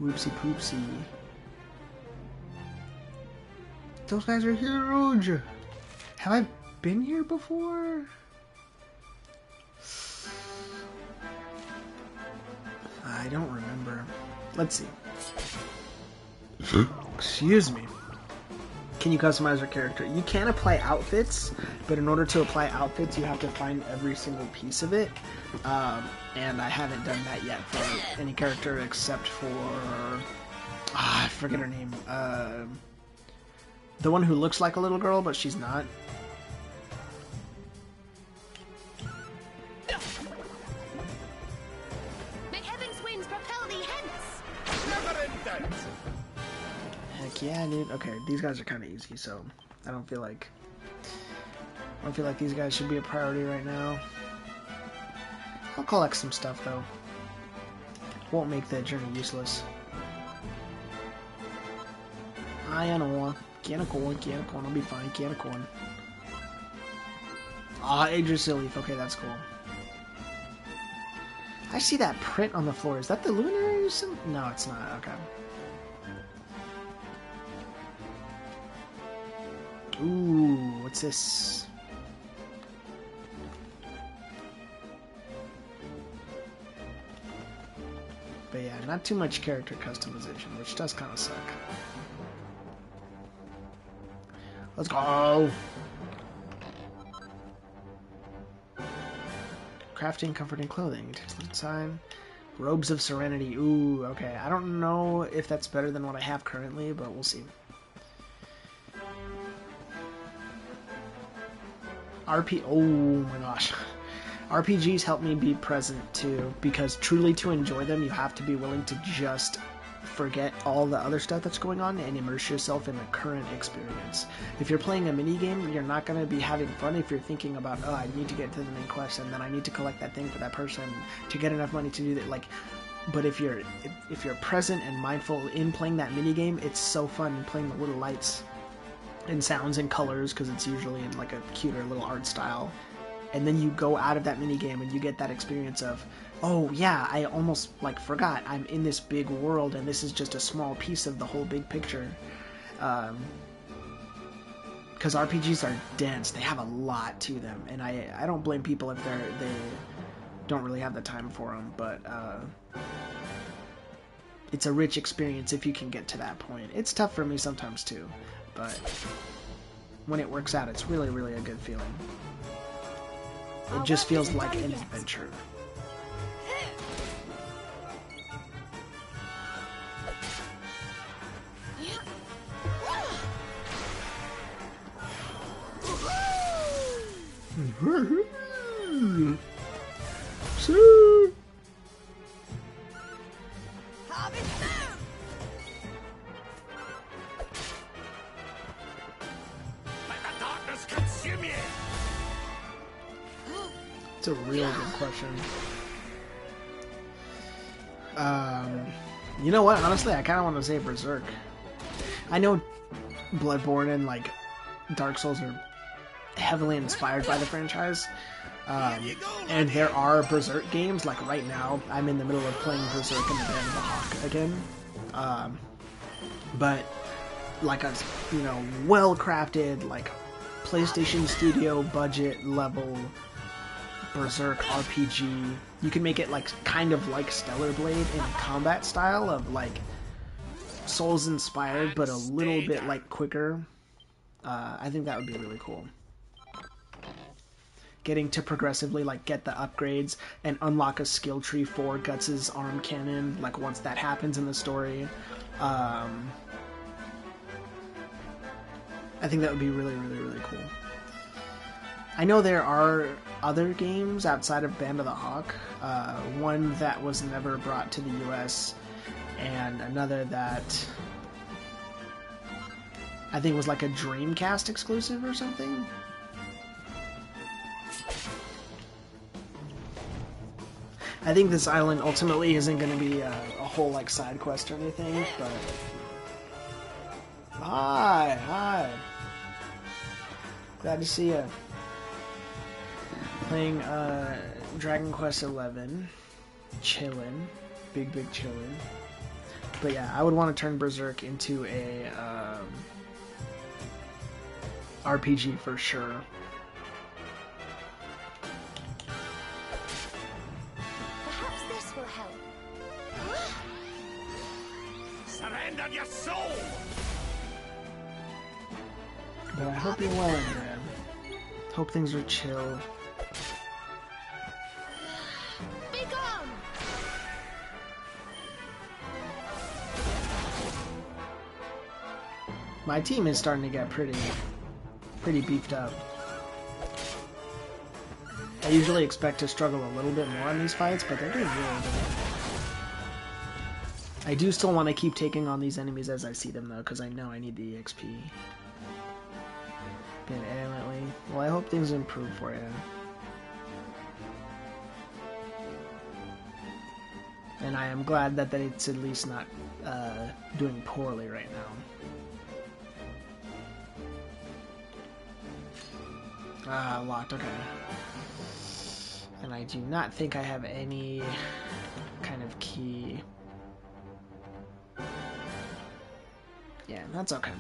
Whoopsie poopsie. Those guys are huge! Have I been here before? I don't remember. Let's see. Excuse me. Can you customize your character? You can apply outfits, but in order to apply outfits, you have to find every single piece of it. And I haven't done that yet for any character except for... I forget her name. The one who looks like a little girl, but she's not. McHeaven's winds propel thee hence. Never in doubt. Heck yeah, dude. Okay, these guys are kind of easy, so I don't feel like these guys should be a priority right now. I'll collect some stuff though. Won't make the journey useless. I know. Can of corn, I'll be fine, can of corn. Ah, Idrisil Leaf, okay, that's cool. I see that print on the floor. Is that the luminary? No, it's not, okay. Ooh, what's this? But yeah, not too much character customization, which does kind of suck. Let's go! Crafting, comforting clothing. Sign. Robes of Serenity. Ooh, okay. I don't know if that's better than what I have currently, but we'll see. Oh my gosh. RPGs help me be present too, because truly to enjoy them, you have to be willing to just forget all the other stuff that's going on and immerse yourself in the current experience. If you're playing a mini game, you're not going to be having fun if you're thinking about, oh, I need to get to the main quest and then I need to collect that thing for that person to get enough money to do that. Like, but if you're present and mindful in playing that mini game, it's so fun playing the little lights and sounds and colors, because it's usually in like a cuter little art style. And then you go out of that mini game and you get that experience of, oh yeah, I almost like forgot I'm in this big world and this is just a small piece of the whole big picture. Because RPGs are dense, they have a lot to them, and I don't blame people if they don't really have the time for them, but it's a rich experience if you can get to that point. It's tough for me sometimes too, but when it works out, it's really, really a good feeling. It just feels like an adventure. It's a real good question. You know what? Honestly, I kind of want to say Berserk. I know Bloodborne and like Dark Souls are heavily inspired by the franchise, and there are Berserk games. Like right now, I'm in the middle of playing Berserk in the Band of the Hawk again. But like a well-crafted like PlayStation Studio budget level Berserk RPG. You can make it like kind of like Stellar Blade in a combat style of like Souls inspired, but a little bit like quicker. I think that would be really cool. Getting to progressively like get the upgrades and unlock a skill tree for Guts' arm cannon, like once that happens in the story. I think that would be really, really, really cool. I know there are other games outside of Band of the Hawk, one that was never brought to the US, and another that I think it was like a Dreamcast exclusive or something. I think this island ultimately isn't going to be a whole like side quest or anything, but hi, glad to see you. Playing Dragon Quest XI, chillin', big chillin'. But yeah, I would want to turn Berserk into a RPG for sure. Perhaps this will help. Surrender your soul! But I hope you're well, man. Hope things are chill. Be gone! My team is starting to get pretty beefed up. I usually expect to struggle a little bit more in these fights, but they're doing really good. I do still want to keep taking on these enemies as I see them, though, because I know I need the EXP. Been adamantly. Well, I hope things improve for you. And I am glad that it's at least not doing poorly right now. Locked, okay. And I do not think I have any kind of key. Yeah, that's okay.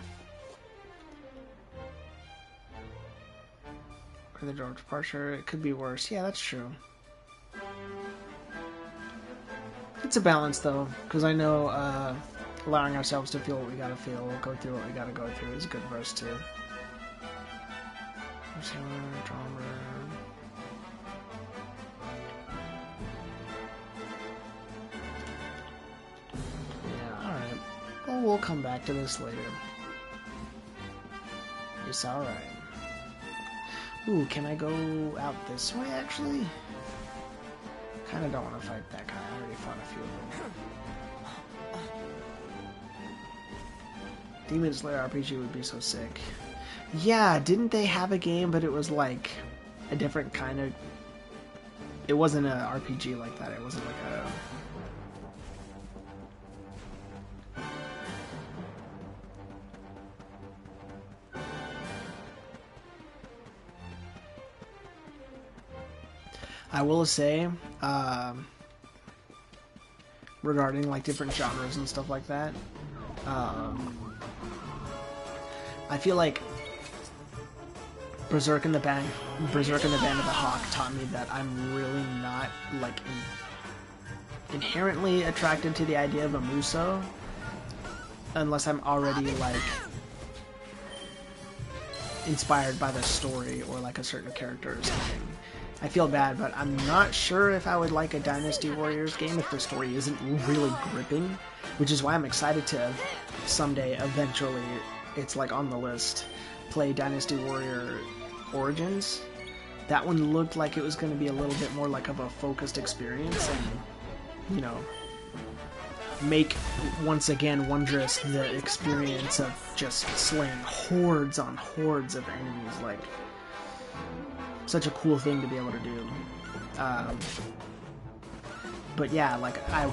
Or the door of departure, it could be worse. Yeah, that's true. It's a balance, though, because I know allowing ourselves to feel what we gotta feel, go through what we gotta go through is good for us, too. Yeah, alright. Well, we'll come back to this later. It's alright. Ooh, can I go out this way, actually? Kinda don't want to fight that guy. I already fought a few of them. Demon Slayer RPG would be so sick. Yeah, didn't they have a game, but it was like a different kind of... It wasn't an RPG like that. It wasn't like a... I will say, regarding like different genres and stuff like that, I feel like Berserk and the Band of the Hawk taught me that I'm really not like inherently attracted to the idea of a Muso unless I'm already like inspired by the story or like a certain character or something. I feel bad, but I'm not sure if I would like a Dynasty Warriors game if the story isn't really gripping, which is why I'm excited to someday, eventually, it's like on the list, play Dynasty Warrior Origins. That one looked like it was going to be a little bit more like of a focused experience and, you know, make once again wondrous the experience of just slaying hordes on hordes of enemies. Like, such a cool thing to be able to do. But yeah, like I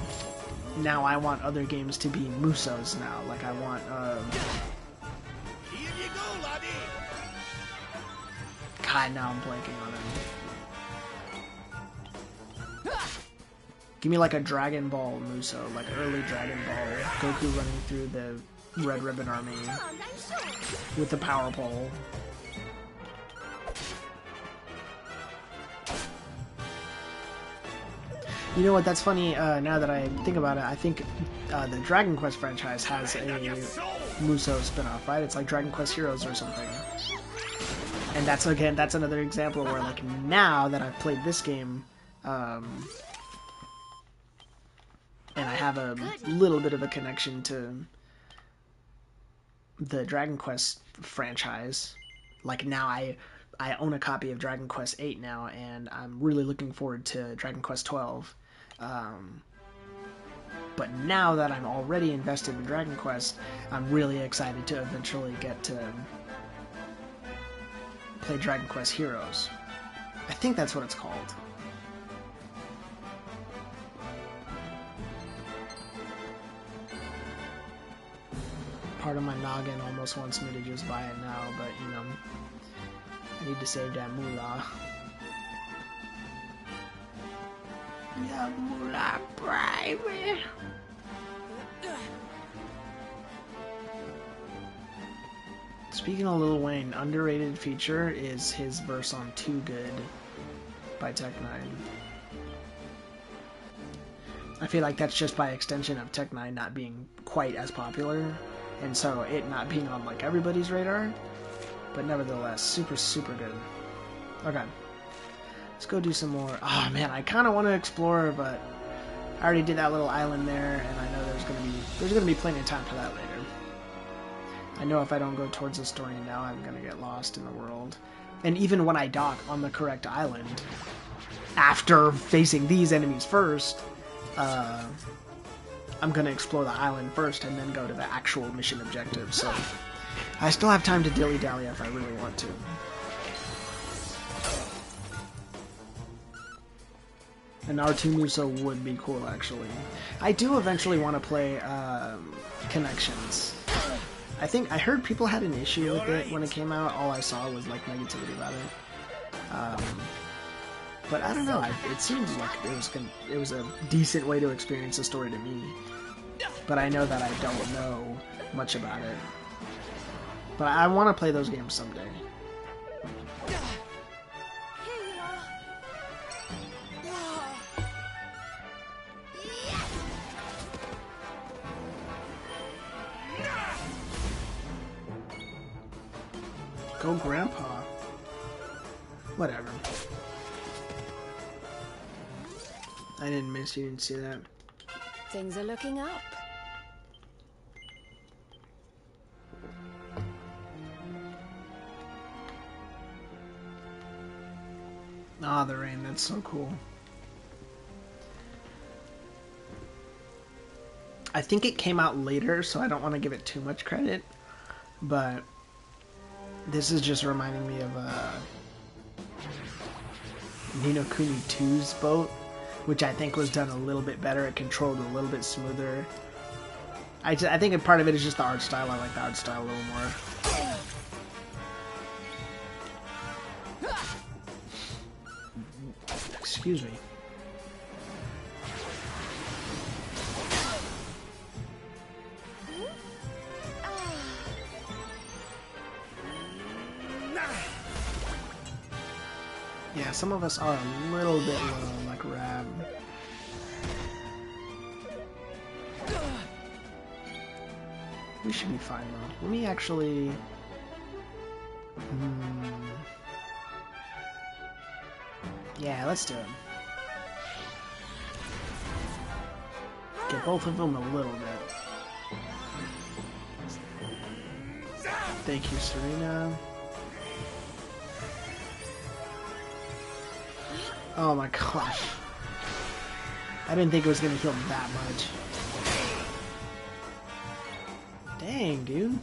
want other games to be Musos now. Like I want Here you go, laddie. God, now I'm blanking on him. Give me like a Dragon Ball Muso, like early Dragon Ball. Goku running through the Red Ribbon Army with the power pole. You know what, that's funny, now that I think about it, I think the Dragon Quest franchise has a Muso spin-off, right? It's like Dragon Quest Heroes or something. And that's, again, that's another example where, like, now that I've played this game, and I have a little bit of a connection to the Dragon Quest franchise, like, now I own a copy of Dragon Quest VIII now, and I'm really looking forward to Dragon Quest XII. But now that I'm already invested in Dragon Quest, I'm really excited to eventually get to play Dragon Quest Heroes. I think that's what it's called. Part of my noggin almost wants me to just buy it now, but you know, I need to save that moolah. Yeah, moolah, baby. Speaking of Lil Wayne, underrated feature is his verse on Too Good by Tech-9. I feel like that's just by extension of Tech-9 not being quite as popular, and so it not being on like everybody's radar, but nevertheless, super, super good. Okay. Let's go do some more. Oh man, I kind of want to explore, but I already did that little island there, and I know there's gonna be plenty of time for that later. I know if I don't go towards the story now, I'm gonna get lost in the world. And even when I dock on the correct island, after facing these enemies first, I'm gonna explore the island first and then go to the actual mission objective. So I still have time to dilly-dally if I really want to. And R2 Muso would be cool, actually. I do eventually want to play Connections. I heard people had an issue with it when it came out. All I saw was like negativity about it. But I don't know. It seems like it was a decent way to experience the story to me. But I know that I don't know much about it. But I want to play those games someday. Go Grandpa. Whatever. I didn't miss you, didn't see that. Things are looking up. Ah, the rain, that's so cool. I think it came out later, so I don't want to give it too much credit, but this is just reminding me of Ni no Kuni 2's boat, which I think was done a little bit better. It controlled a little bit smoother. I think a part of it is just the art style. I like the art style a little more. Excuse me. Yeah, some of us are a little bit low, like Rab. We should be fine though. Let me actually... Yeah, let's do it. Get both of them a little bit. Thank you, Serena. Oh my gosh. I didn't think it was gonna heal that much. Dang, dude.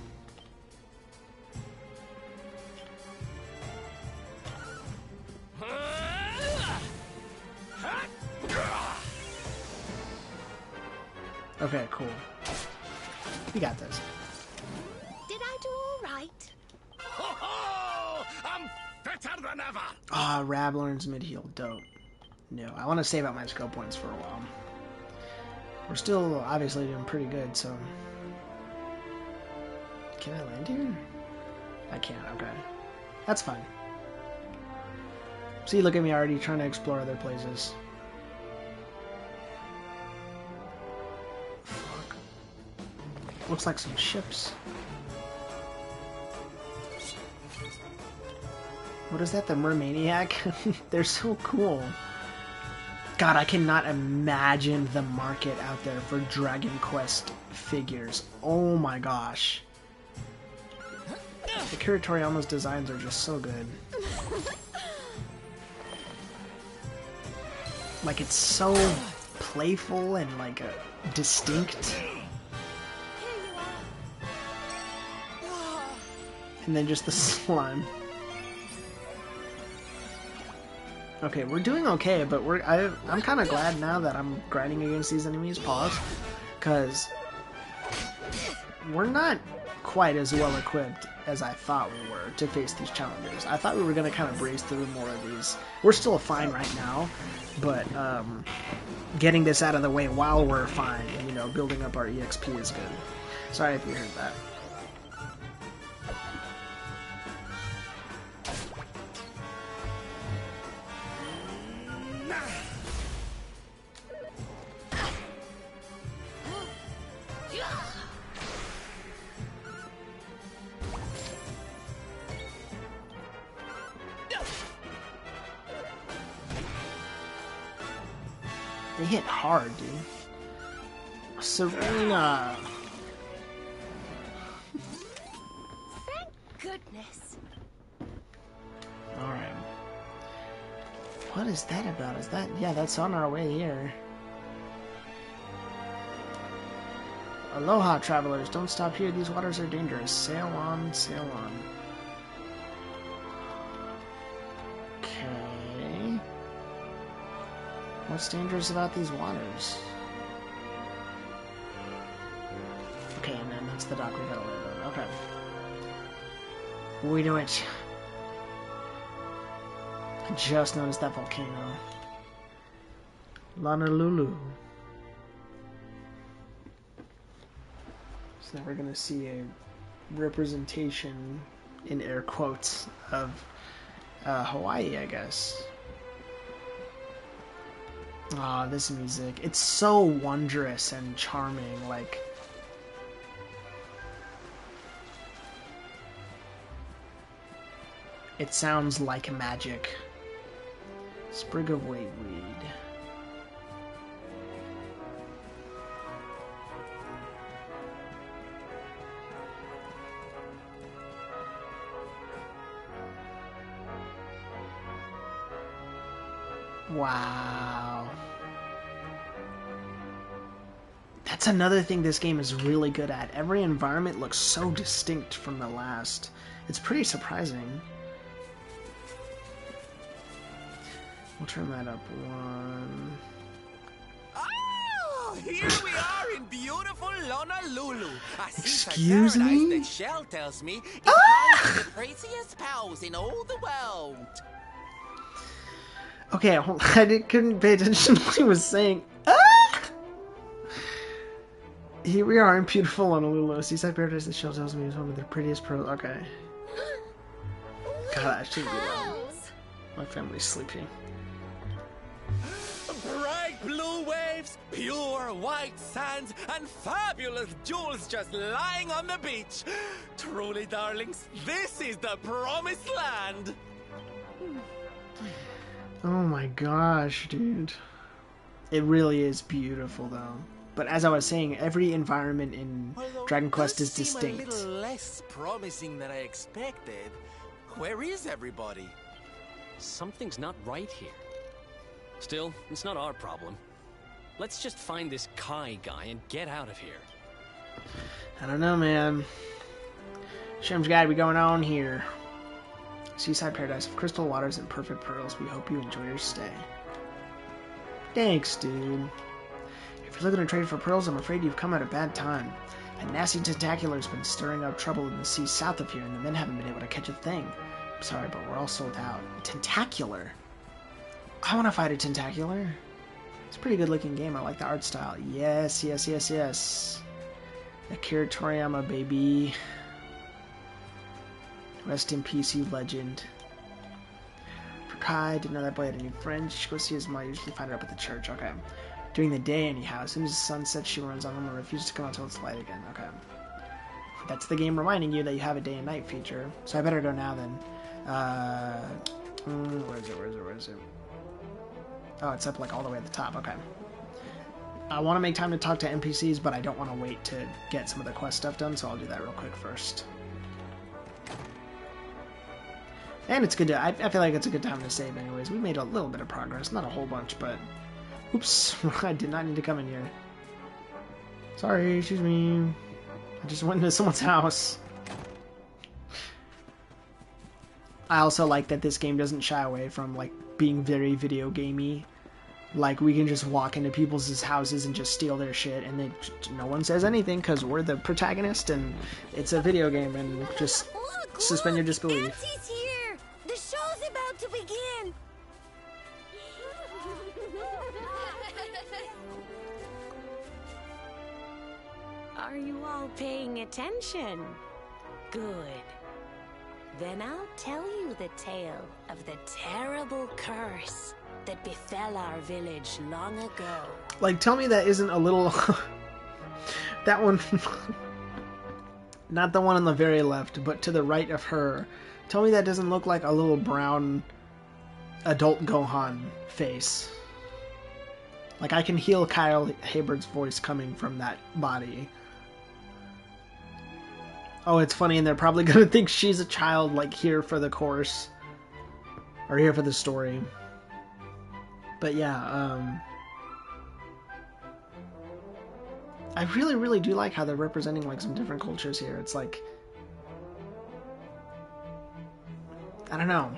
Okay, cool. We got this. Did I do all right? Ho ho! I'm fitter than ever! Ah, Rab learns mid-heal. Dope. No, I want to save out my skill points for a while. We're still obviously doing pretty good, so... Can I land here? I can't, okay. That's fine. See, look at me already trying to explore other places. Fuck. Looks like some ships. What is that, the Mermaniac? They're so cool. God, I cannot imagine the market out there for Dragon Quest figures. Oh my gosh. Akira Toriyama's designs are just so good. Like, it's so playful and like a distinct. And then just the slime. Okay, we're doing okay, but I'm kind of glad now that I'm grinding against these enemies. Pause, because we're not quite as well equipped as I thought we were to face these challenges. I thought we were gonna kind of breeze through more of these. We're still fine right now, but getting this out of the way while we're fine, you know, building up our EXP is good. Sorry if you heard that. They hit hard, dude. Serena! Thank goodness. Alright. What is that about? Is that... Yeah, that's on our way here. Aloha, travelers. Don't stop here. These waters are dangerous. Sail on, sail on. Okay. What's dangerous about these waters? Okay, and then that's the dock we gotta land on. Okay. We do it. I just noticed that volcano. Honolulu. So now we're gonna see a representation, in air quotes, of Hawaii, I guess. Ah, this music. It's so wondrous and charming, like... It sounds like magic. Sprig of Waitweed. Wow. That's another thing this game is really good at. Every environment looks so distinct from the last. It's pretty surprising. We'll turn that up one. Oh, here we are in beautiful Honolulu. Excuse me? The shell tells me it's home to the prettiest pals in all the world. Okay, I couldn't pay attention to what he was saying. Ah! Here we are in beautiful Honolulu. Seaside paradise, the shell tells me is one of the prettiest pearls. Okay. God, I shouldn't be loud. My family's sleeping. Bright blue waves, pure white sands, and fabulous jewels just lying on the beach. Truly, darlings, this is the promised land. Oh my gosh, dude. It really is beautiful, though. But as I was saying, every environment in Dragon Quest is distinct. A little less promising than I expected. Where is everybody? Something's not right here. Still, it's not our problem. Let's just find this Kai guy and get out of here. I don't know, man. Shem's gotta be going on here. Seaside paradise of crystal waters and perfect pearls. We hope you enjoy your stay. Thanks, dude. If you're looking to trade for pearls, I'm afraid you've come at a bad time. A nasty tentacular's been stirring up trouble in the sea south of here, and the men haven't been able to catch a thing. I'm sorry, but we're all sold out. A tentacular? I want to fight a tentacular. It's a pretty good looking game. I like the art style. Yes, yes, yes, yes. Akira Toriyama, baby. Rest in peace, you legend. For Kai, didn't know that boy had a new friend. She goes see his mom. Usually find her up at the church. Okay. During the day, anyhow. As soon as the sun sets, she runs on him and refuses to come out until it's light again. Okay. That's the game reminding you that you have a day and night feature. So I better go now then. Where is it? Oh, it's up like all the way at the top. Okay. I want to make time to talk to NPCs, but I don't want to wait to get some of the quest stuff done, so I'll do that real quick first. And it's good to... I feel like it's a good time to save anyways. We made a little bit of progress. Not a whole bunch, but Oops, I did not need to come in here. Sorry, excuse me. I just went into someone's house. I also like that this game doesn't shy away from like being very video gamey. Like we can just walk into people's houses and just steal their shit, and no one says anything because we're the protagonist and it's a video game, and just suspend your disbelief. Auntie's here! The show's about to begin! Are you all paying attention? Good. Then I'll tell you the tale of the terrible curse that befell our village long ago. Like, tell me that isn't a little... that one... Not the one on the very left, but to the right of her. Tell me that doesn't look like a little brown adult Gohan face. Like, I can hear Kyle Habert's voice coming from that body. Oh, it's funny, and they're probably gonna think she's a child, like, here for the course. Or here for the story. But yeah, I really, really do like how they're representing, like, some different cultures here. It's like... I don't know.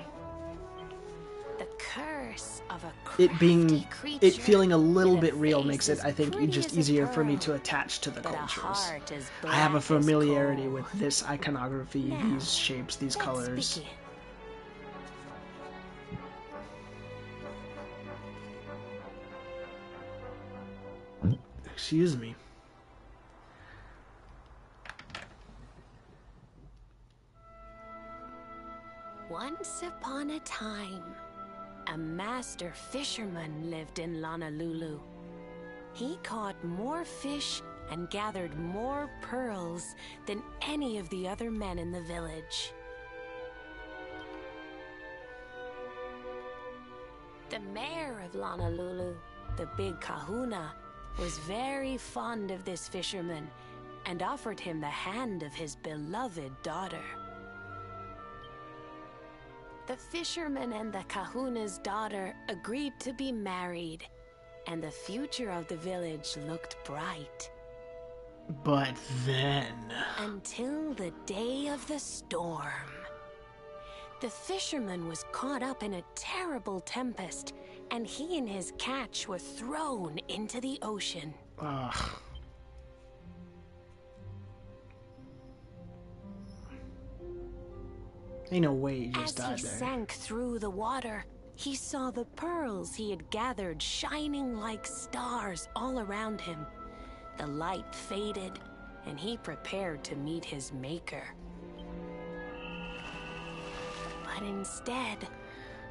The curse of a It being... crafty creature It feeling a little with bit real face makes it, as I think, pretty just as a easier for me pearl, to attach to the but a cultures. heart as I have a black as familiarity coal. with this iconography, Now, these shapes, these Let's colors. begin. Excuse me. Once upon a time, a master fisherman lived in Honolulu. He caught more fish and gathered more pearls than any of the other men in the village. The mayor of Honolulu, the big kahuna, was very fond of this fisherman and offered him the hand of his beloved daughter. The fisherman and the kahuna's daughter agreed to be married, and the future of the village looked bright. But then... Until the day of the storm. The fisherman was caught up in a terrible tempest, and he and his catch were thrown into the ocean. Ugh. Ain't no way he just died As he there. sank through the water, he saw the pearls he had gathered shining like stars all around him. The light faded, and he prepared to meet his maker. But instead,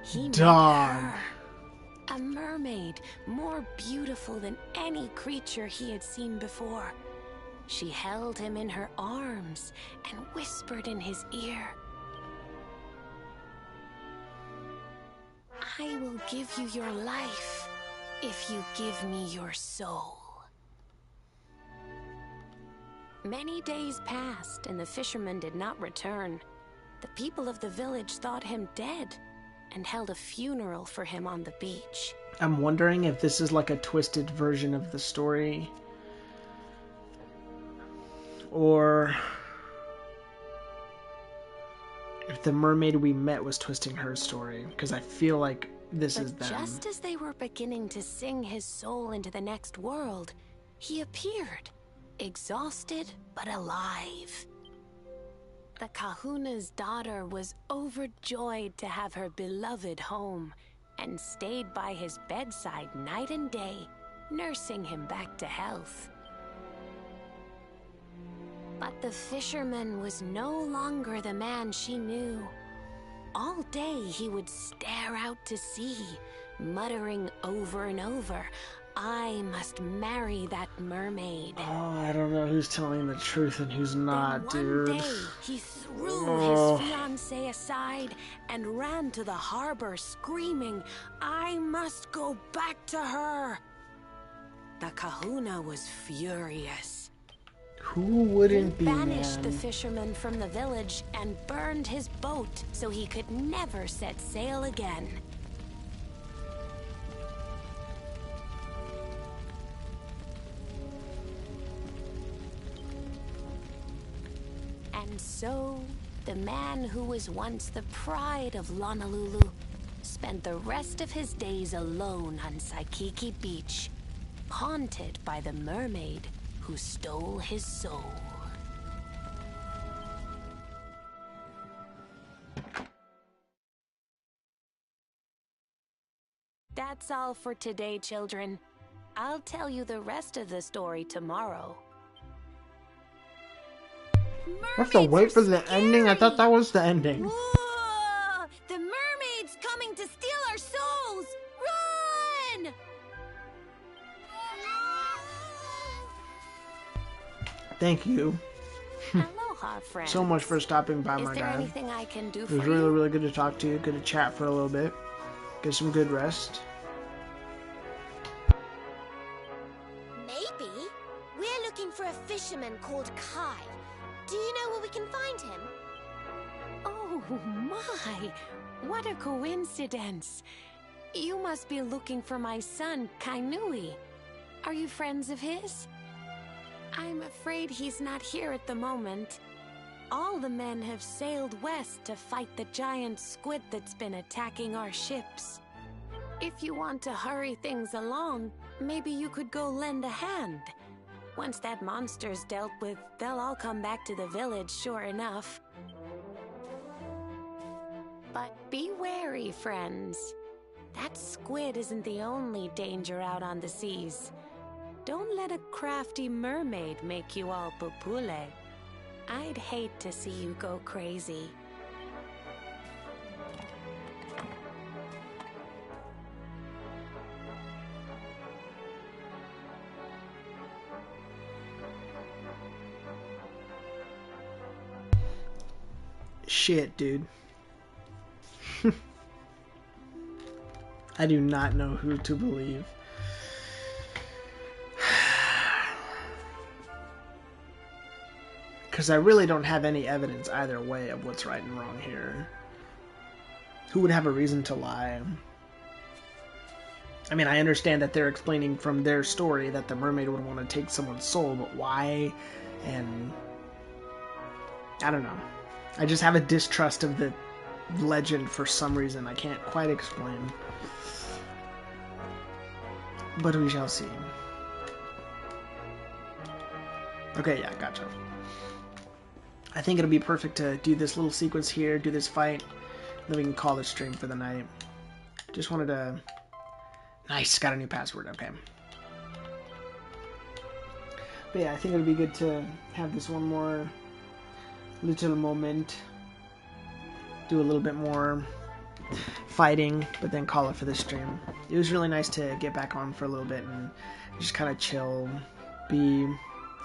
he Darn. met her. A mermaid, more beautiful than any creature he had seen before. She held him in her arms and whispered in his ear, "I will give you your life if you give me your soul." Many days passed and the fisherman did not return. The people of the village thought him dead and held a funeral for him on the beach. I'm wondering if this is like a twisted version of the story. Or... if the mermaid we met was twisting her story. Because I feel like this is But them. just as they were beginning to sing his soul into the next world, he appeared, exhausted but alive. The kahuna's daughter was overjoyed to have her beloved home and stayed by his bedside night and day, nursing him back to health. But the fisherman was no longer the man she knew. All day he would stare out to sea, muttering over and over, "I must marry that mermaid." Oh, I don't know who's telling the truth and who's not, Then dude. one day, he threw Oh. his fiancée aside and ran to the harbor, screaming, "I must go back to her!" The kahuna was furious. Who wouldn't He be, banished man? the fisherman from the village and burned his boat so he could never set sail again. And so, the man who was once the pride of Honolulu spent the rest of his days alone on Saikiki Beach, haunted by the mermaid who stole his soul. That's all for today, children. I'll tell you the rest of the story tomorrow. I have to wait for the ending? I thought that was the ending. Whoa! The mermaid's coming to steal our souls! Run! Thank you Aloha, friends. so much for stopping by, Is my there guy. anything I can do It for was you? really, really good to talk to you. Good to chat for a little bit. Get some good rest. Maybe. We're looking for a fisherman called Kai. Do you know where we can find him? Oh my! What a coincidence! You must be looking for my son, Kainui. Are you friends of his? I'm afraid he's not here at the moment. All the men have sailed west to fight the giant squid that's been attacking our ships. If you want to hurry things along, maybe you could go lend a hand. Once that monster's dealt with, they'll all come back to the village, sure enough. But be wary, friends. That squid isn't the only danger out on the seas. Don't let a crafty mermaid make you all pupule. I'd hate to see you go crazy. Shit, dude. I do not know who to believe. Because I really don't have any evidence either way of what's right and wrong here. Who would have a reason to lie? I mean, I understand that they're explaining from their story that the mermaid would want to take someone's soul, but why? And I don't know. I just have a distrust of the legend for some reason I can't quite explain. But we shall see. Okay, yeah, gotcha. I think it'll be perfect to do this little sequence here, do this fight, then we can call the stream for the night. Just wanted to... Nice, got a new password, okay. But yeah, I think it'll be good to have this one more little moment. Do a little bit more fighting, but then call it for the stream. It was really nice to get back on for a little bit and just kind of chill, be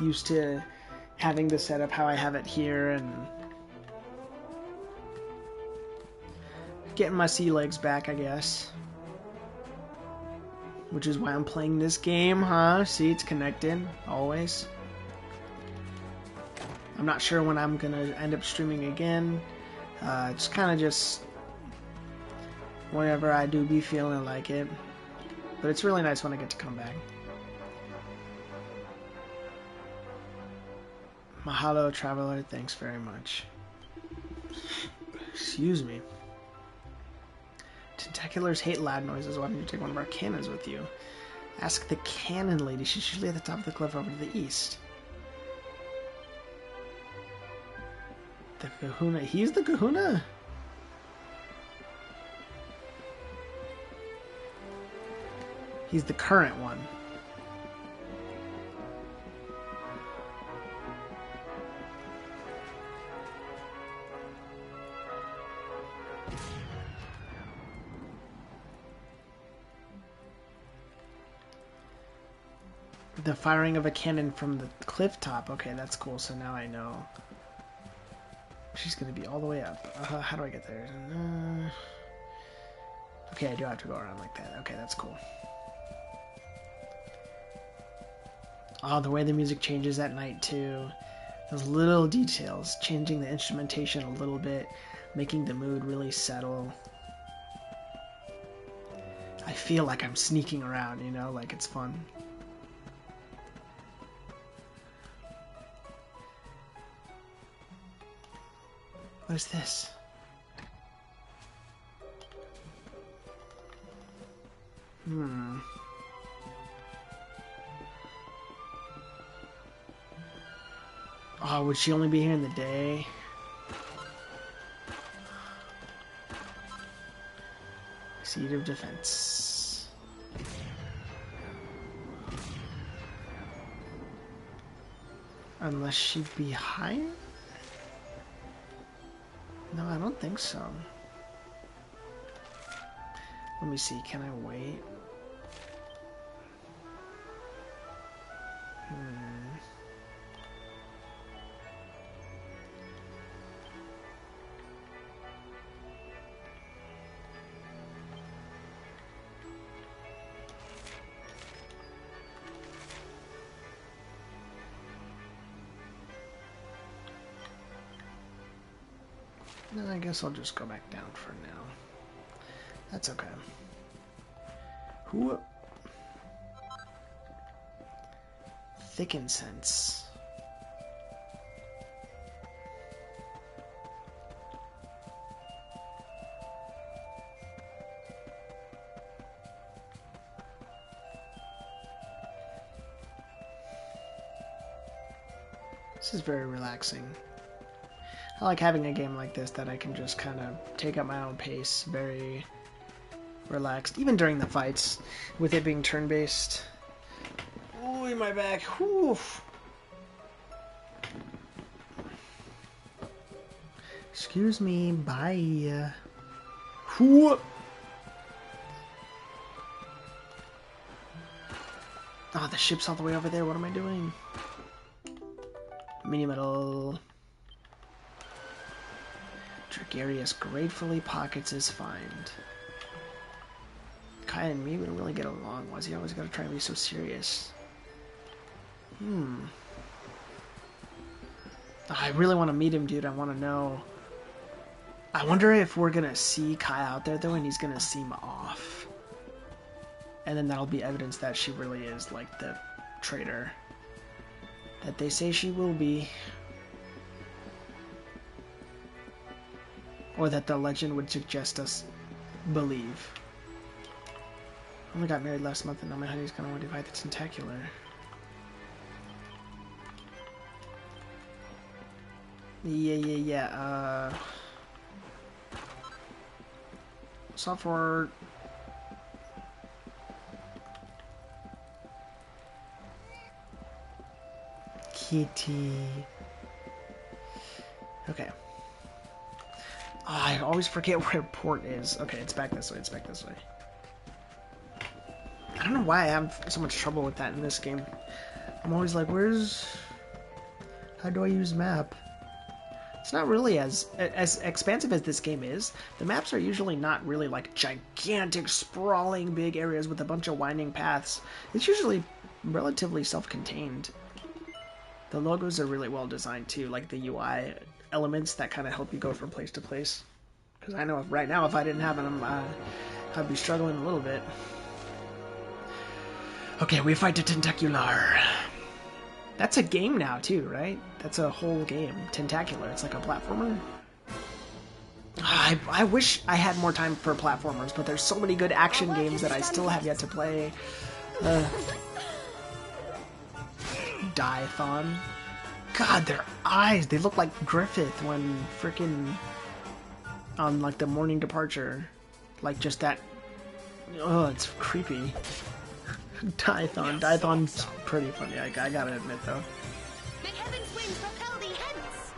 used to having the setup how I have it here, and getting my sea legs back, I guess. Which is why I'm playing this game, huh? See, it's connected, always. I'm not sure when I'm gonna end up streaming again. It's kind of just whenever I do be feeling like it. But it's really nice when I get to come back. Mahalo, traveler. Thanks very much. Excuse me. Tentaculars hate loud noises. Why don't you take one of our cannons with you? Ask the cannon lady. She's usually at the top of the cliff over to the east. The kahuna. He's the kahuna? He's the current one. The firing of a cannon from the cliff top. Okay, that's cool. So now I know. She's going to be all the way up. How do I get there? Okay, I do have to go around like that. Okay, that's cool. Oh, the way the music changes at night, too. Those little details. Changing the instrumentation a little bit. Making the mood really settle. I feel like I'm sneaking around, you know? Like it's fun. What is this? Oh, would she only be here in the day? Seed of Defense. Unless she'd be higher? No, I don't think so. Let me see, can I wait? No, I guess I'll just go back down for now. That's okay. Who? Thick incense. This is very relaxing. I like having a game like this that I can just kind of take at my own pace, very relaxed, even during the fights, with it being turn-based. Ooh, my back. Whew. Excuse me, bye. Whew. Oh, the ship's all the way over there. What am I doing? Mini metal. Dragarius gratefully pockets his find. Kai and me would really get along. Why's he always gotta try and be so serious? I really want to meet him, dude. I want to know. I wonder if we're gonna see Kai out there, though, and he's gonna seem off. And then that'll be evidence that she really is, like, the traitor that they say she will be. Or that the legend would suggest us believe. I only got married last month and now my honey's gonna want to fight the Tentacular. Yeah. Software. Kitty. Okay. Oh, I always forget where port is. Okay, it's back this way. It's back this way. I don't know why I have so much trouble with that in this game. I'm always like, how do I use map? It's not really as expansive as this game is. The maps are usually not really like gigantic, sprawling, big areas with a bunch of winding paths. It's usually relatively self-contained. The logos are really well designed too, like the UI elements that kind of help you go from place to place. Because I know right now if I didn't have them, I'd be struggling a little bit. Okay, we fight the Tentacular. That's a game now too, right? That's a whole game. Tentacular. It's like a platformer. I wish I had more time for platformers, but there's so many good action games that I still have yet to play. Diathon. God, their eyes, they look like Griffith when frickin' on like the Morning Departure. Like just that, oh, it's creepy. Diathon's pretty funny, I gotta admit though. May heaven's winds propel thee hence.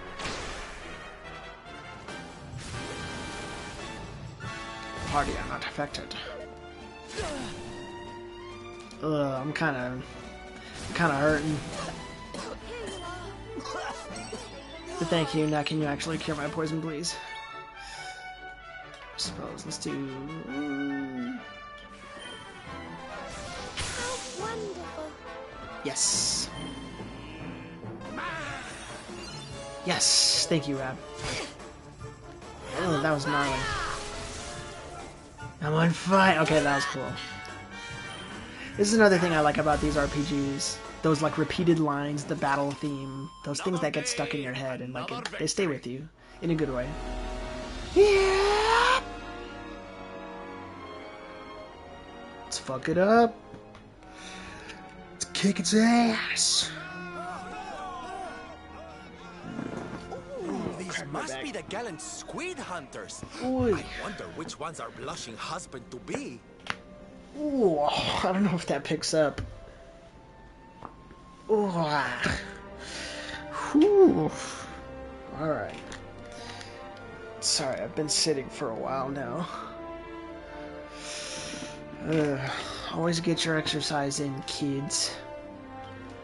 Party are not affected. I'm kinda hurting. But thank you. Now, can you actually cure my poison, please? I suppose. Let's do. How wonderful! Yes. Yes. Thank you, Rab. Oh, that was gnarly. I'm on fire. Okay, that was cool. This is another thing I like about these RPGs. those like repeated lines, the battle theme, those things that get stuck in your head and like they stay with you in a good way. Yeah. Let's fuck it up. Let's kick its ass. These must be the gallant squid hunters. Ooh. I wonder which one's our blushing husband to be. Ooh, I don't know if that picks up. Ooh. Whew. Alright. Sorry, I've been sitting for a while now. Always get your exercise in, kids.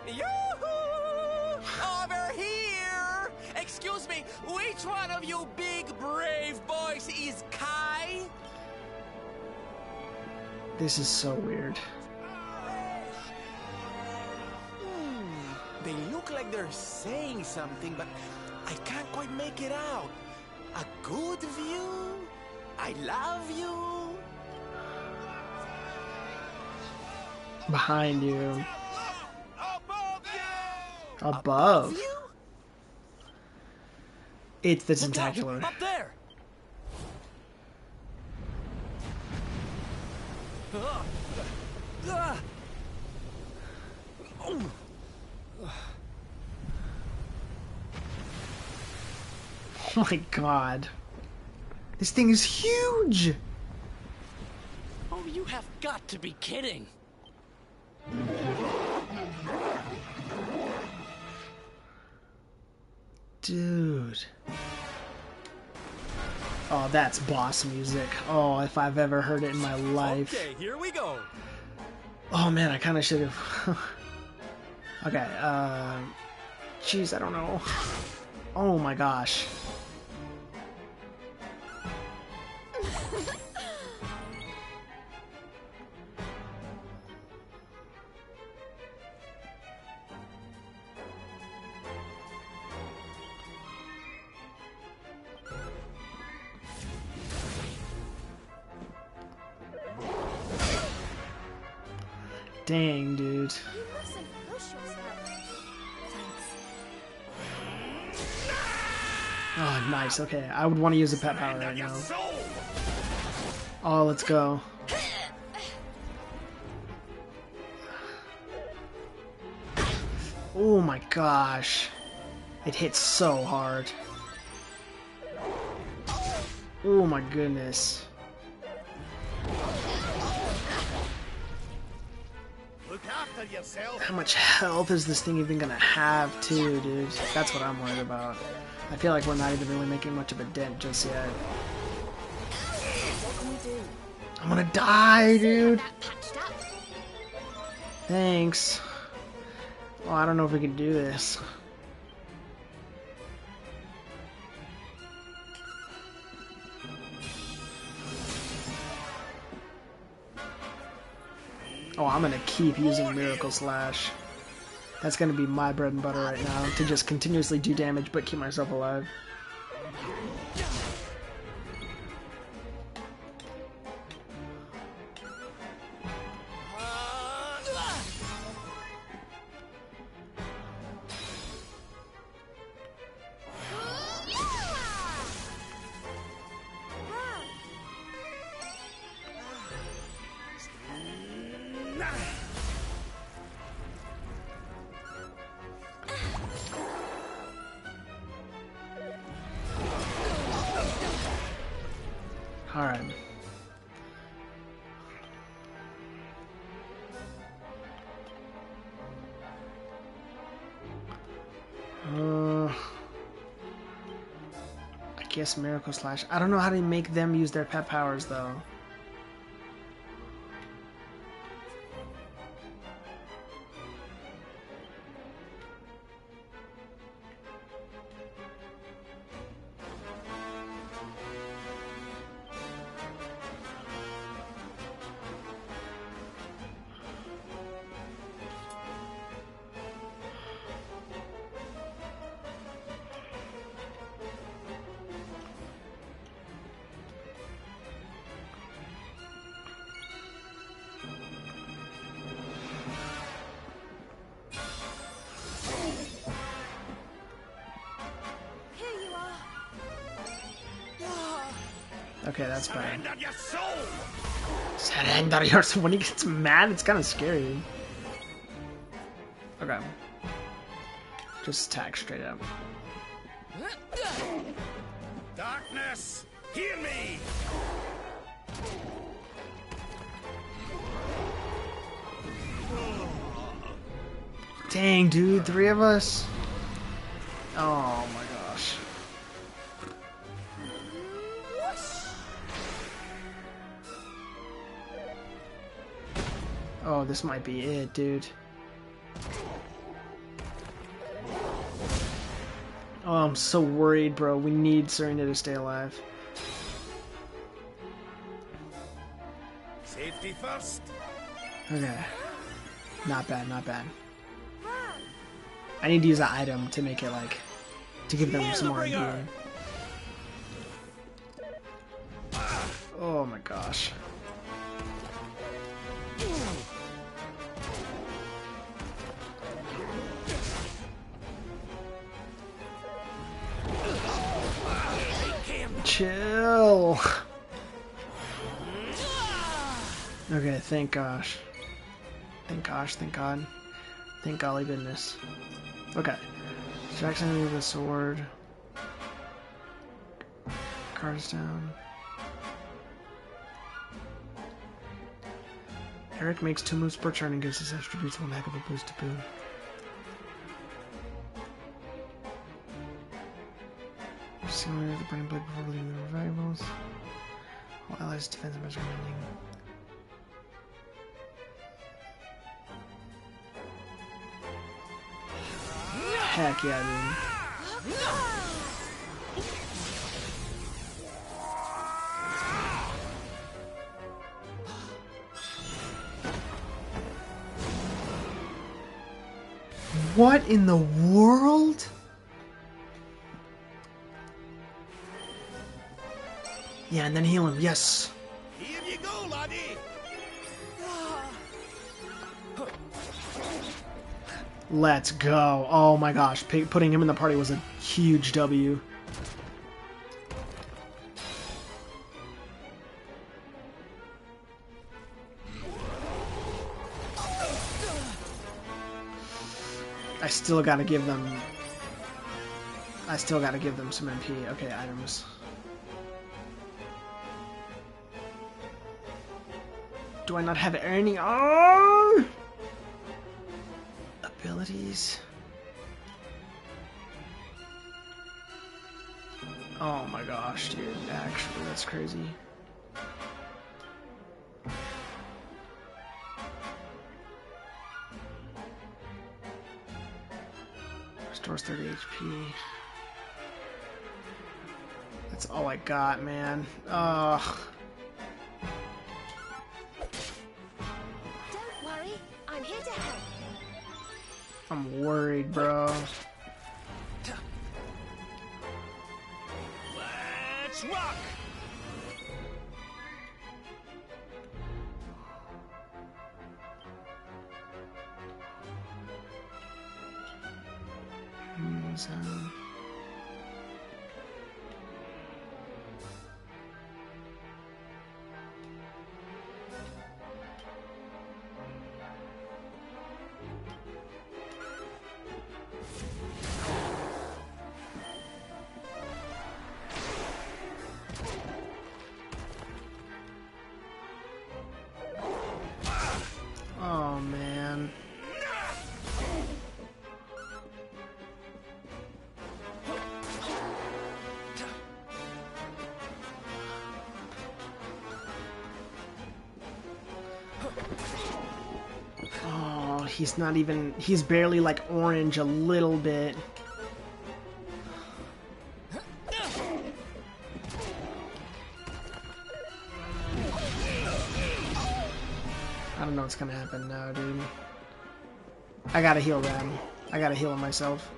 Yoo-hoo! Over here! Excuse me, which one of you big brave boys is Kai? This is so weird. They look like they're saying something, but I can't quite make it out. A good view? I love you? Behind you. Above Above. you? It's the Look out, tentacular. up there! Oh my god. This thing is huge! Oh, you have got to be kidding! Dude. Oh, that's boss music. Oh, if I've ever heard it in my life. Okay, here we go. Oh man, I kinda should've. Okay, jeez, I don't know. Oh my gosh. Dang, dude. You mustn't push yourself. Thanks. Oh, nice. Okay, I would want to use a pet power right now. Oh, let's go. Oh my gosh. It hits so hard. Oh my goodness. Look after yourself. How much health is this thing even gonna have too, dude? That's what I'm worried about. I feel like we're not even really making much of a dent just yet. What can we do? I'm gonna die, dude. Patched up. Thanks. Well, I don't know if we can do this. Oh, I'm gonna keep using Miracle Slash. That's gonna be my bread and butter right now, to just continuously do damage but keep myself alive. Alright. I guess Miracle Slash. I don't know how to make them use their pet powers though. Okay, that's bad. Surrender your soul! Surrender your soul. When he gets mad, it's kind of scary. Okay. Just attack straight up. Darkness, hear me! Dang, dude, 3 of us? Oh my gosh. Oh, this might be it, dude. Oh, I'm so worried, bro. We need Serena to stay alive. Safety first. Okay. Not bad, not bad. I need to use an item to make it like... to give them some more healing. Oh my gosh. Chill. Okay, thank gosh. Thank gosh, thank God. Thank golly goodness. Okay. Distracts enemy with a sword. Cards down. Eric makes 2 moves per turn and gives his attributes 1 heck of a boost to boot. Simulate the Burning Blade before leaving the revivals. All allies' defensive measure ending. Heck yeah, dude. What in the world? Yeah, and then heal him. Yes. Here you go, laddie. Let's go. Oh my gosh. Putting him in the party was a huge W. I still gotta give them some MP. Okay, items. Do I not have any? Oh! Abilities. Oh my gosh, dude. Actually, that's crazy. Restores 30 HP. That's all I got, man. Ugh. Don't worry, I'm here to help. I'm worried, bro. Let's rock! Oh man. Oh, he's not even, he's barely like orange a little bit. I don't know what's gonna happen now, dude. I gotta heal Ram. I gotta heal him myself.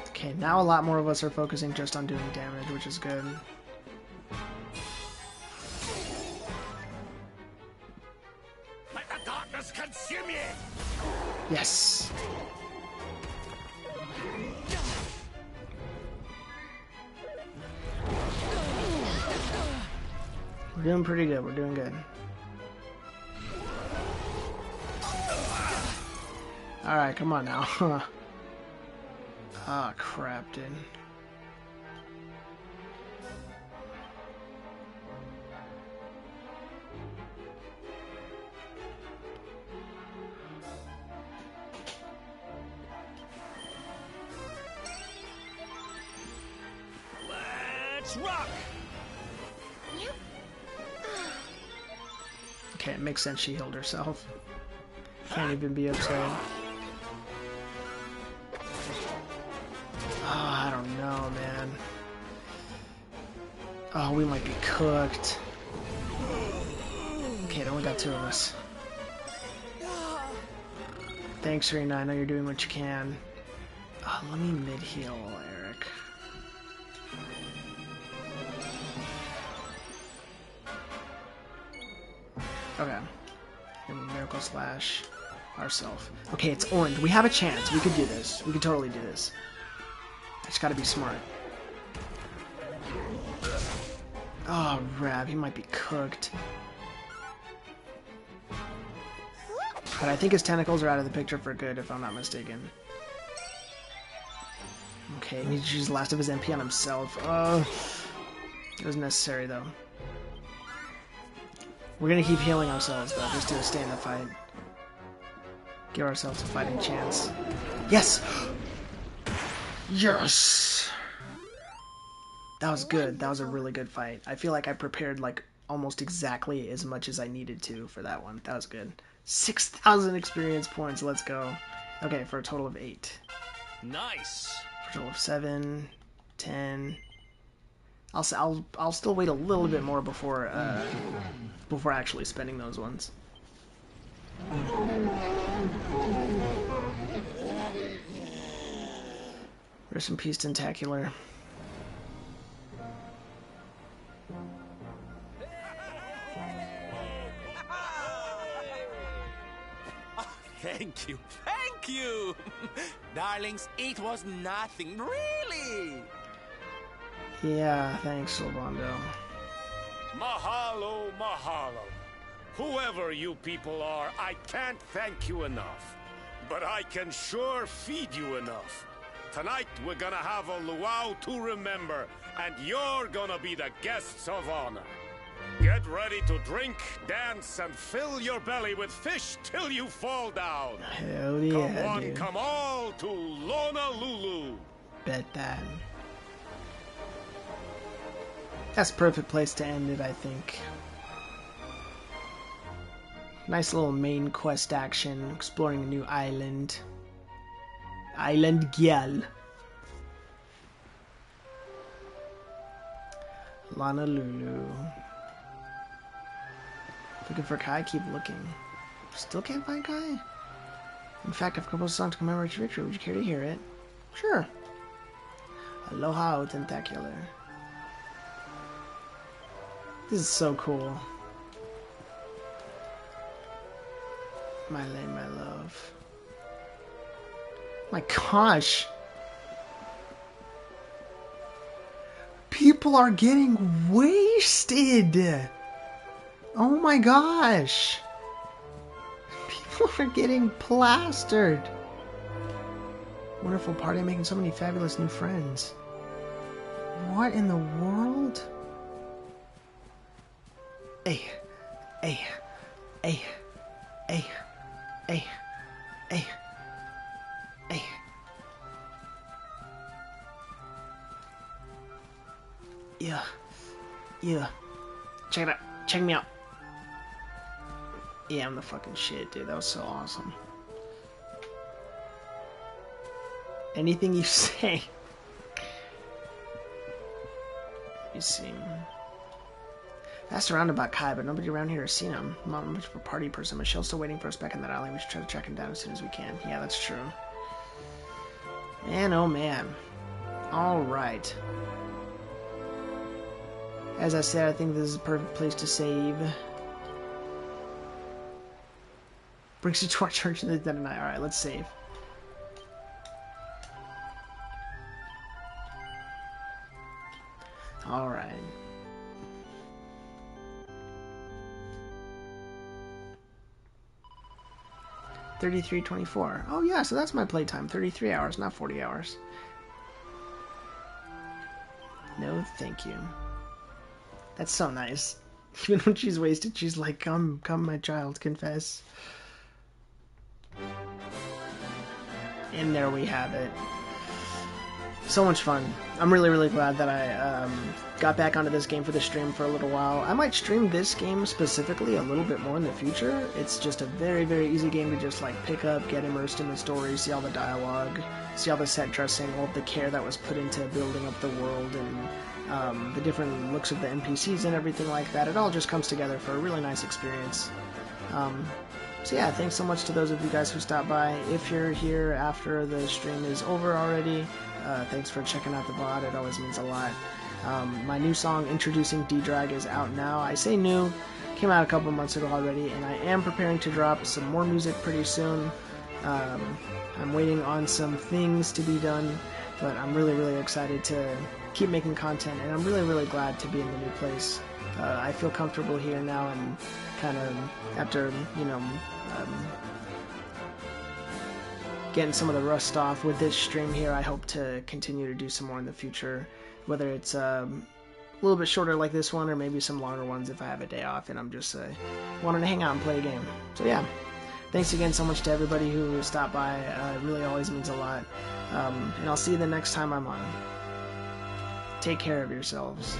Okay, now a lot more of us are focusing just on doing damage, which is good. Let the darkness consume you! Yes. We're doing pretty good. We're doing good. Alright, come on now. Ah, crap, dude. Let's rock! Okay, it makes sense she healed herself. Can't even be upset. Oh, I don't know, man. Oh, we might be cooked. Okay, it only got 2 of us. Thanks, Rena. I know you're doing what you can. Let me mid-heal, Eric. Okay. Miracle Slash ourselves. Okay, it's orange. We have a chance. We could do this. We could totally do this. I just gotta be smart. Oh, Rab, he might be cooked. But I think his tentacles are out of the picture for good, if I'm not mistaken. Okay, he needs to use the last of his MP on himself. It was necessary, though. We're gonna keep healing ourselves, though, just to stay in the fight. Give ourselves a fighting chance. Yes! Yes! That was good. That was a really good fight. I feel like I prepared, like, almost exactly as much as I needed to for that one. That was good. 6,000 experience points. Let's go. Okay, for a total of 8. Nice! For a total of 7, 10... I'll still wait a little bit more before actually spending those ones. Rest in peace, Tentacular. Thank you. Thank you. Darlings, it was nothing, really. Yeah, thanks, Silvando. Mahalo, mahalo. Whoever you people are, I can't thank you enough. But I can sure feed you enough. Tonight, we're gonna have a luau to remember, and you're gonna be the guests of honor. Get ready to drink, dance, and fill your belly with fish till you fall down. Hell yeah, Come on, dude. come all to Lonalulu. Bet that. That's a perfect place to end it, I think. Nice little main quest action, exploring a new island. Island Gyal. Lonalulu. Looking for Kai? Keep looking. Still can't find Kai? In fact, I've composed a song to commemorate your victory. Would you care to hear it? Sure. Aloha, O Tentacular. This is so cool. My lane, my love. My gosh. People are getting wasted. Oh my gosh. People are getting plastered. Wonderful party, making so many fabulous new friends. What in the world? Hey, hey, hey, hey, hey, hey, hey. Yeah, yeah. Check it out. Check me out. Yeah, I'm the fucking shit, dude. That was so awesome. Anything you say. You see. I surrounded by Kai, but nobody around here has seen him. I'm not much of a party person. Michelle's still waiting for us back in that alley. We should try to track him down as soon as we can. Yeah, that's true. Man, oh man. Alright. As I said, I think this is a perfect place to save. Brings you to our church in the dead of night. Alright, let's save. Alright. $33.24. Oh yeah, so that's my playtime. 33 hours, not 40 hours. No, thank you. That's so nice. Even when she's wasted, she's like, come, my child, confess. And there we have it. So much fun. I'm really, really glad that I got back onto this game for the stream for a little while. I might stream this game specifically a little bit more in the future. It's just a very, very easy game to just like pick up, get immersed in the story, see all the dialogue, see all the set dressing, all of the care that was put into building up the world, and the different looks of the NPCs and everything like that. It all just comes together for a really nice experience. So yeah, thanks so much to those of you guys who stopped by. If you're here after the stream is over already, thanks for checking out the VOD. It always means a lot. My new song, Introducing D-Drag, is out now. I say new, came out a couple months ago already, and I am preparing to drop some more music pretty soon. I'm waiting on some things to be done, but I'm really, really excited to keep making content, and I'm really, really glad to be in the new place. I feel comfortable here now, and kind of after, you know, getting some of the rust off with this stream here, I hope to continue to do some more in the future, whether it's a little bit shorter like this one, or maybe some longer ones if I have a day off and I'm just wanting to hang out and play a game. So yeah, thanks again so much to everybody who stopped by. It really always means a lot, and I'll see you the next time I'm on. Take care of yourselves.